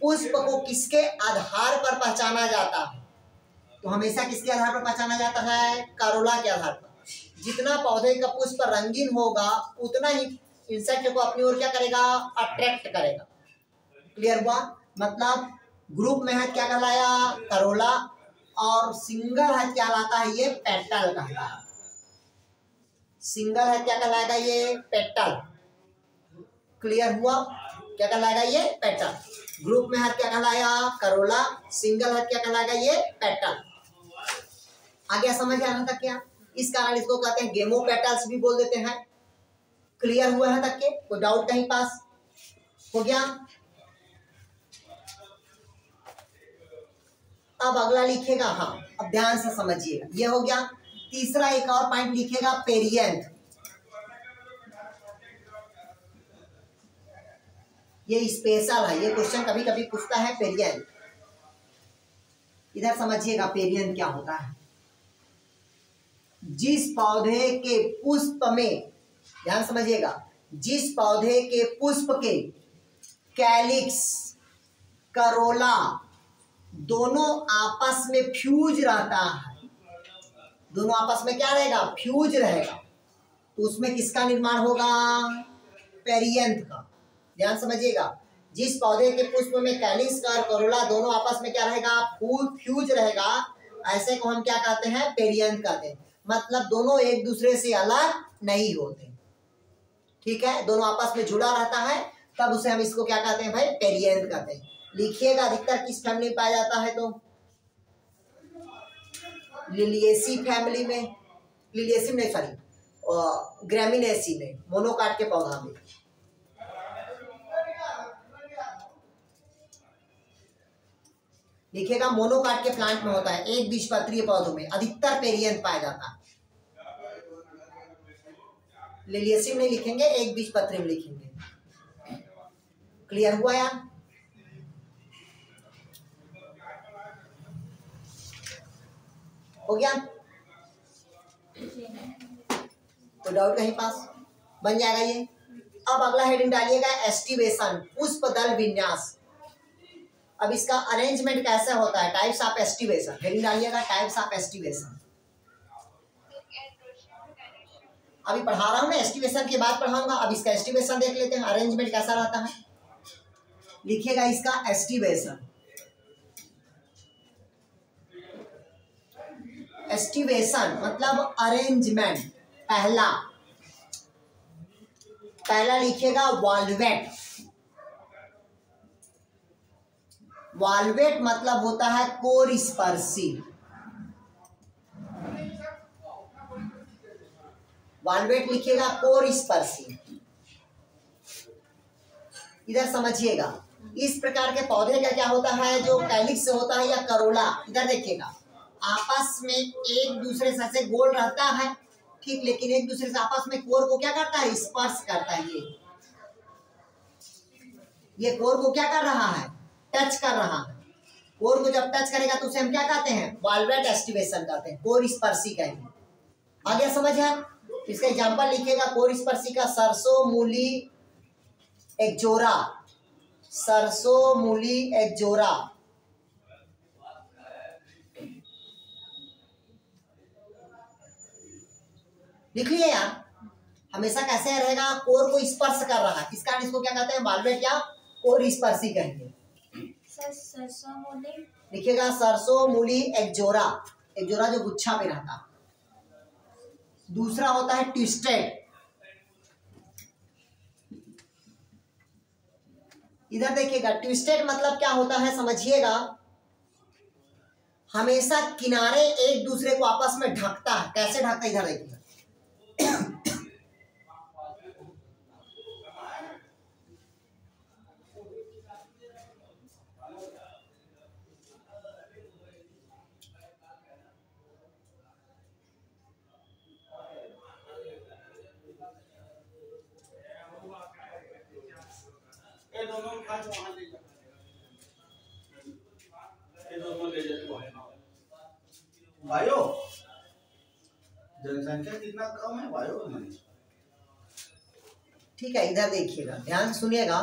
पुष्प को किसके आधार पर पहचाना जाता है, तो हमेशा किसके आधार पर पहचाना जाता है, करोला के आधार पर। जितना पौधे का पुष्प रंगीन होगा उतना ही इंसेक्ट को अपनी ओर क्या करेगा, अट्रैक्ट करेगा। क्लियर हुआ। मतलब ग्रुप में है क्या कहलाया, करोला। और सिंगल है क्या कहलाता है, ये पेटल कहलाता है। सिंगल है क्या कहलाएगा, ये पेटल। क्लियर हुआ। क्या कहलाएगा, ये पेटल। ग्रुप में है क्या कहलाया, करोला। सिंगल है क्या कहलाएगा, ये पेटल। आ गया समझ आना तक क्या। इस कारण इसको कहते हैं गेमो पेटल्स भी बोल देते हैं। क्लियर हुआ है तक के, कोई डाउट कहीं पास हो गया। अब अगला लिखेगा, हाँ अब ध्यान से समझिएगा, ये हो गया। तीसरा एक और पॉइंट लिखेगा, पेरियंथ। ये स्पेशल है, ये क्वेश्चन कभी कभी पूछता है, पेरियंथ। इधर समझिएगा पेरियंथ क्या होता है। जिस पौधे के पुष्प में ध्यान समझिएगा, जिस पौधे के पुष्प के कैलिक्स, करोला दोनों आपस में फ्यूज रहता है, दोनों आपस में क्या रहेगा, फ्यूज रहेगा, तो उसमें किसका निर्माण होगा, पेरियंथ का। ध्यान समझिएगा, जिस पौधे के पुष्प में कैलिक्स और करोला दोनों आपस में क्या रहेगा, फ्यूज रहेगा, ऐसे को हम क्या कहते हैं, पेरियंथ कहते हैं। मतलब दोनों एक दूसरे से अलग नहीं होते, ठीक है, दोनों आपस में जुड़ा रहता है, तब उसे हम इसको क्या कहते हैं भाई, पेरियंथ कहते हैं। लिखिएगा अधिकतर किस फैमिली में पाया जाता है, तो लिलिएसी फैमिली में, लिलिएसी में सॉरी ग्रेमिनेसी में, मोनोकाट के पौधा में। लिखिएगा मोनोकाट के प्लांट में होता है, एक बीजपत्रीय पौधों में अधिकतर पेरियंथ पाया जाता है। लिलिएसी में नहीं लिखेंगे, एक बीजपत्री में लिखेंगे। क्लियर हुआ यार? हो गया? तो डाउट कहीं पास बन जाएगा ये। अब अगला हेडिंग डालिएगा एस्टिवेशन, पुष्प दल विन्यास। अब इसका अरेंजमेंट कैसे होता है, टाइप्स ऑफ एस्टिवेशन। हेडिंग डालिएगा टाइप्स ऑफ एस्टिवेशन। अभी पढ़ा रहा हूँ ना, एस्टिवेशन के बाद पढ़ाऊंगा, अब इसका एस्टिवेशन देख लेते हैं, अरेंजमेंट कैसा रहता है। लिखिएगा इसका एस्टिवेशन। एस्टिवेशन मतलब अरेंजमेंट। पहला लिखिएगा वॉल्वेट। वॉल्वेट मतलब होता है कोरस्पर्शी। वॉल्वेट लिखिएगा कोरस्पर्शी। इधर समझिएगा, इस प्रकार के पौधे का क्या होता है, जो कैलिक्स होता है या करोला, इधर देखिएगा, आपस में एक दूसरे से गोल रहता है, ठीक, लेकिन एक दूसरे से आपस में कोर को क्या करता है, स्पर्श करता है। ये कोर को क्या कर रहा है, टच कर रहा है। कोर को जब टच करेगा तो उसे हम क्या कहते हैं, वॉल्वेट एस्टिवेशन कहते हैं, कोर स्पर्शी कहेंगे। आ गया समझ है? इसका एग्जांपल लिखिएगा कोर स्पर्शी का, सरसों, मूली, एक जोरा। सरसों, मूली, एक जोरा। लिख लिया यार। हमेशा कैसे रहेगा, कोर को स्पर्श कर रहा है, इस कारण इसको क्या कहते हैं, वॉल्वेट या कोर स्पर्शी कहेंगे। सरसों मूली लिखिएगा सरसों, मूली, एक जोरा। एक जोरा जो गुच्छा पे रहता। दूसरा होता है ट्विस्टेड। इधर देखिएगा, ट्विस्टेड मतलब क्या होता है समझिएगा, हमेशा किनारे एक दूसरे को आपस में ढकता है। कैसे ढकता है, इधर देखिएगा, वायो जनसंख्या कितना कम है वायो में। ठीक है, इधर देखिएगा, ध्यान सुनिएगा।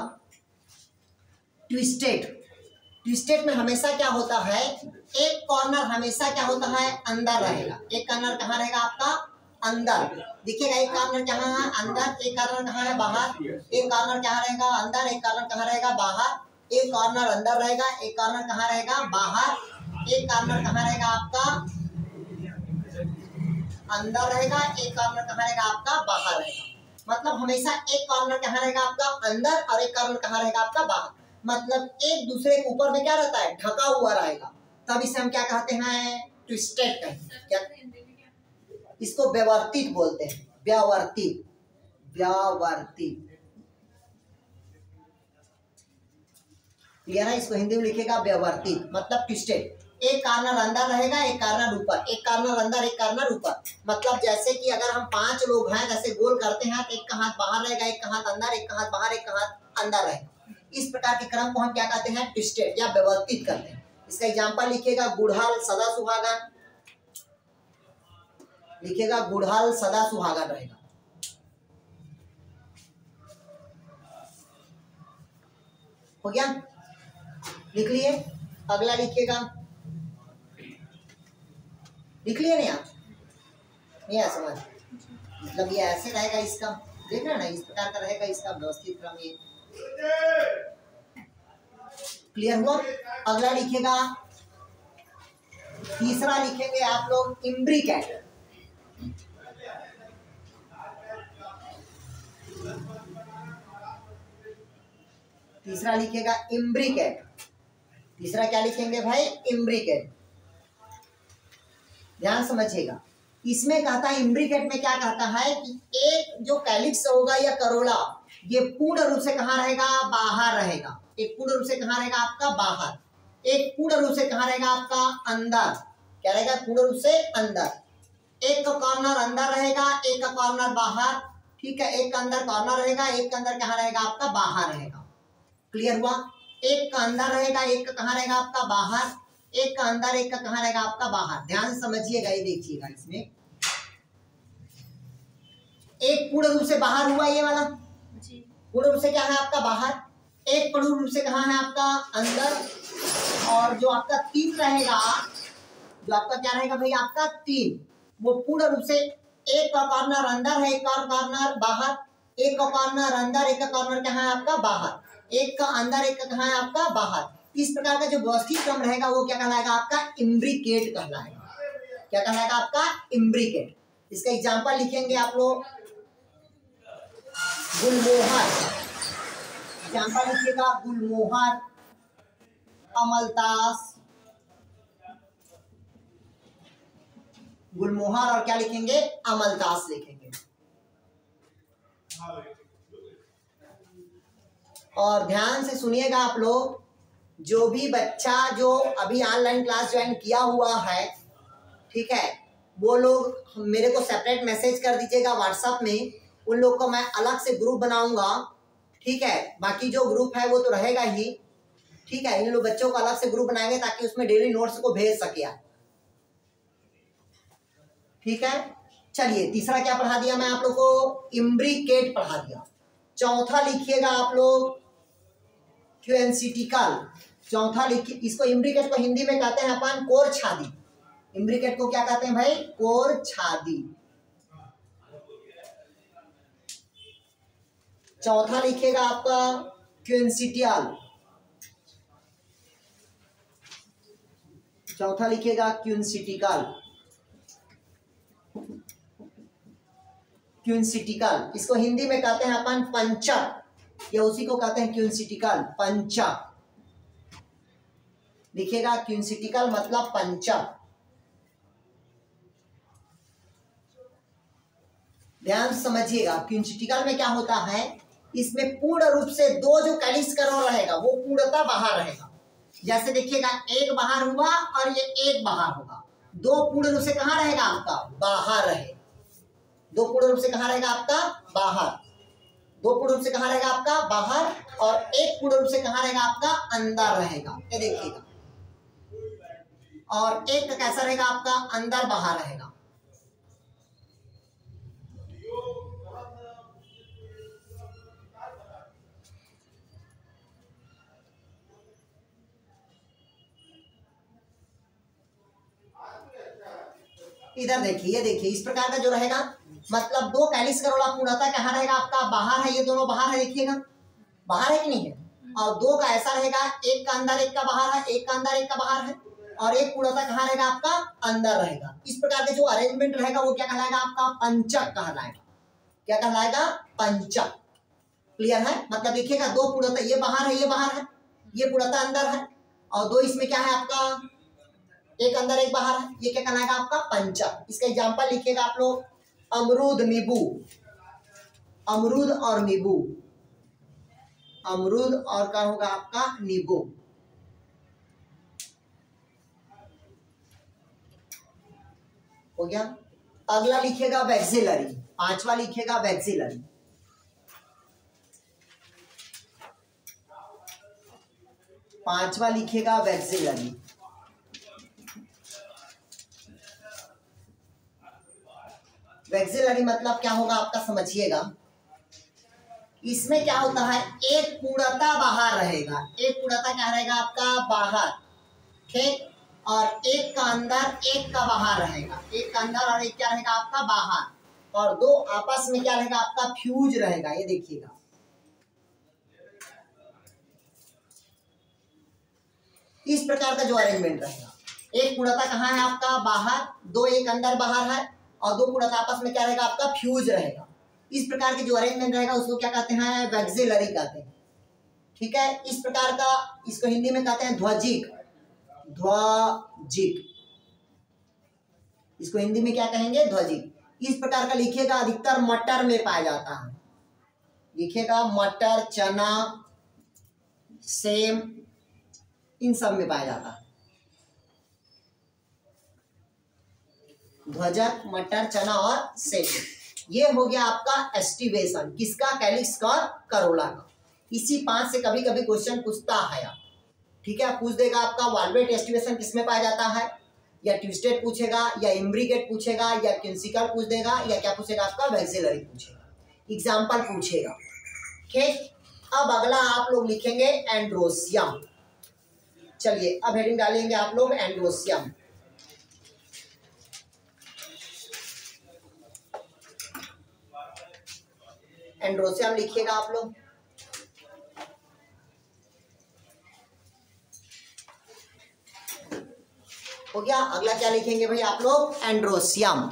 ट्विस्टेड में हमेशा क्या होता है, एक कॉर्नर हमेशा क्या होता है, अंदर रहेगा। एक कॉर्नर कहाँ रहेगा आपका, अंदर। देखिएगा, एक कॉर्नर कहाँ है, अंदर। एक कॉर्नर कहाँ है, बाहर। एक कॉर्नर कहाँ रहेगा, अंदर। एक कॉर्नर कहाँ रहेगा, बाहर। एक कॉर्नर अंदर रहेगा, एक कॉर्नर कहाँ रहेगा, बाहर। एक कॉर्नर कहाँ रहेगा आपका, अंदर रहेगा। एक कॉर्नर कहाँ रहेगा आपका, बाहर रहेगा। मतलब हमेशा एक कॉर्नर कहाँ रहेगा आपका, अंदर, और एक कॉर्नर कहाँ रहेगा आपका, बाहर। मतलब एक दूसरे के ऊपर में क्या रहता है, ढका हुआ रहेगा। तब इसे हम क्या कहते हैं, ट्विस्टेड कहते हैं। क्या इसको व्यावर्तित बोलते हैं, व्यावर्तित। क्लियर है? इसको हिंदी में लिखेगा व्यावर्तित, मतलब ट्विस्टेड। एक कॉर्नर अंदर रहेगा, एक कॉर्नर ऊपर। एक कॉर्नर अंदर, एक कॉर्नर ऊपर। मतलब जैसे कि अगर हम 5 लोग हैं, जैसे गोल करते हैं, तो एक का हाथ बाहर रहेगा, एक का हाथ अंदर, एक का हाथ बाहर, एक का हाथ अंदर रहेगा। इस प्रकार के क्रम को हम क्या कहते हैं, ट्विस्टेड या व्यवस्थित करते हैं। इसका एग्जांपल लिखिएगा, गुड़हल, सदा सुहागन। लिखिएगा गुड़हल सदा सुहागन रहेगा। हो गया, लिख लिए। अगला लिखिएगा, लिख लिए नहीं आप? नहीं है समझ, मतलब ये ऐसे रहेगा इसका, देख रहे हैं ना, इस प्रकार का रहेगा इसका व्यवस्थित क्रम ये। क्लियर हुआ? अगला लिखिएगा, तीसरा लिखेंगे आप लोग इम्ब्रिकेट। तीसरा लिखिएगा इम्ब्रिकेट। तीसरा क्या लिखेंगे भाई? इम्ब्रिकेट। ध्यान समझिएगा, इसमें कहता है इम्ब्रिकेट में क्या कहता है कि एक जो कैलिक्स होगा या करोला, ये पूर्ण रूप से कहाँ रहेगा? बाहर रहेगा। एक पूर्ण रूप से कहाँ रहेगा आपका? बाहर। एक पूर्ण रूप से कहाँ रहेगा आपका? अंदर। क्या रहेगा? पूर्ण रूप से अंदर। एक का कॉर्नर अंदर रहेगा, एक का कॉर्नर बाहर। ठीक है, एक का अंदर कॉर्नर रहेगा, एक का अंदर कहाँ रहेगा आपका? बाहर रहेगा। क्लियर हुआ? एक का अंदर रहेगा, एक का कहाँ रहेगा आपका? बाहर। एक का अंदर, एक का कहाँ रहेगा आपका? बाहर। ध्यान से समझिएगा, ये देखिएगा, इसमें एक पूर्ण रूप से बाहर हुआ ये वाला, पूर्ण रूप से क्या है आपका? बाहर। एक पूर्ण रूप से कहाँ है आपका? अंदर। और जो आपका तीन रहेगा, जो आपका क्या रहेगा भाई? आपका तीन, वो पूर्ण रूप से एक का कॉर्नर अंदर है, एक का कॉर्नर बाहर। एक का कॉर्नर अंदर, एक का कॉर्नर कहाँ है आपका? बाहर। एक का अंदर, एक का कहाँ है आपका? बाहर। इस प्रकार का जो व्यवस्थित क्रम रहेगा वो क्या कहलाएगा आपका? इम्ब्रिकेट कहलाएगा। क्या कहलाएगा आपका? इम्ब्रिकेट। इसका एग्जांपल लिखेंगे आप लोग, गुलमोहर। एग्जांपल लिखिएगा, गुलमोहर, अमलतास। गुलमोहर और क्या लिखेंगे? अमलतास लिखेंगे। और ध्यान से सुनिएगा आप लोग, जो भी बच्चा जो अभी ऑनलाइन क्लास ज्वाइन किया हुआ है, ठीक है, वो लोग मेरे को सेपरेट मैसेज कर दीजिएगा व्हाट्सएप में। उन लोग को मैं अलग से ग्रुप बनाऊंगा, ठीक है। बाकी जो ग्रुप है वो तो रहेगा ही, ठीक है। इन लोग बच्चों को अलग से ग्रुप बनाएंगे ताकि उसमें डेली नोट्स को भेज सके, ठीक है। चलिए, तीसरा क्या पढ़ा दिया मैं आप लोग को? इम्ब्रिकेट पढ़ा दिया। चौथा लिखिएगा आप लोग क्यूएनसीटिकल। चौथा लिखिए, इसको इम्ब्रिकेट को हिंदी में कहते हैं अपन कोर छादी। इम्ब्रिकेट को क्या कहते हैं भाई? कोर छादी। चौथा लिखिएगा आपका क्यूएनसीटियल। चौथा लिखिएगा क्यूएनसीटिकल। क्यूएनसीटिकल, इसको हिंदी में कहते हैं अपन पंचक, या उसी को कहते हैं क्यूएनसीटिकल, पंचक। लिखिएगा क्यूएनसीटिकल मतलब पंचक। ध्यान समझिएगा, क्यूएनसीटिकल में क्या होता है, इसमें पूर्ण रूप से दो जो कैलिक्स करोल रहेगा वो पूर्णतः बाहर रहेगा। जैसे देखिएगा, एक बाहर हुआ और ये एक बाहर होगा। दो पूर्ण रूप से कहाँ रहेगा आपका? बाहर रहे। दो पूर्ण रूप से कहाँ रहेगा आपका? बाहर। दो पूर्ण रूप से कहाँ रहेगा आपका? बाहर। और एक पूर्ण रूप से कहाँ रहेगा आपका? अंदर रहेगा। ये देखिएगा, और एक का कैसा रहेगा आपका? अंदर बाहर रहेगा। इधर देखिए, ये देखिए, इस प्रकार का जो रहेगा, मतलब दो कैलिक्स करोला पूर्णतः कहाँ रहेगा आपका? बाहर है। ये दोनों बाहर है, देखिएगा बाहर है कि नहीं है। और दो का ऐसा रहेगा, एक का अंदर, एक का बाहर है, एक का अंदर, एक का बाहर है, और एक पूर्णतः कहाँ रहेगा आपका? अंदर रहेगा। इस प्रकार के जो अरेंजमेंट रहेगा वो क्या कहलाएगा आपका? पंचक कहलाएगा। क्या कहलाएगा? पंचक। क्लियर है? मतलब देखिएगा, दो पूर्णतः, ये बाहर है, ये बाहर है, ये पूर्णतः अंदर है, और दो इसमें क्या है आपका? एक अंदर एक बाहर है। ये क्या कहलाएगा आपका? पंचक। इसका एग्जांपल लिखिएगा आप लोग, अमरूद नींबू। अमरूद और नींबू। अमरूद और क्या होगा आपका? नींबू। हो गया। अगला लिखिएगा वैक्सिलरी। पांचवा लिखिएगा वैक्सिलरी। पांचवा लिखिएगा वैक्सिलरी। वैक्सिलरी मतलब क्या होगा आपका? समझिएगा, इसमें क्या होता है, एक पूर्णता बाहर रहेगा, एक पूर्णता क्या रहेगा आपका बाहर, ठीक, और एक का अंदर एक का बाहर रहेगा, एक का अंदर और एक क्या रहेगा आपका बाहर, और दो आपस में क्या रहेगा आपका फ्यूज रहेगा। ये देखिएगा, इस प्रकार का जो अरेंजमेंट रहेगा, एक पूर्णता कहाँ है आपका बाहर, दो एक अंदर बाहर है, और दो पूर्णता आपस में क्या रहेगा आपका फ्यूज रहेगा। इस प्रकार के जो अरेंजमेंट रहेगा उसको क्या कहते हैं, वैक्सिलरी कहते हैं। ठीक है, इस प्रकार का, इसको हिंदी में कहते हैं ध्वजिक, ध्वजिक, इसको हिंदी में क्या कहेंगे, ध्वजिक। इस प्रकार का लिखिएगा, अधिकतर मटर में पाया जाता है, लिखिएगा मटर, चना, सेम, इन सब में पाया जाता है। ध्वजक, मटर, चना और सेम। ये हो गया आपका एस्टिवेशन, किसका, कैलिक्स का, करोला का। इसी 5 से कभी कभी क्वेश्चन पूछता है। ठीक है, पूछ देगा आपका वाल्वेट एस्टिवेशन किसमें पाया जाता है, या ट्विस्टेड पूछेगा, या इम्ब्रिकेट पूछेगा, या क्यूंसिकल पूछ देगा, या क्या पूछेगा आपका वैक्सिलरी पूछेगा, एग्जाम्पल पूछेगा। ठीक, अब अगला आप लोग लिखेंगे एंड्रोसियम। चलिए अब हेडिंग डालेंगे आप लोग एंड्रोसियम। एंड्रोसियम लिखिएगा आप लोग। हो गया, अगला क्या लिखेंगे भाई आप लोग, एंड्रोसियम।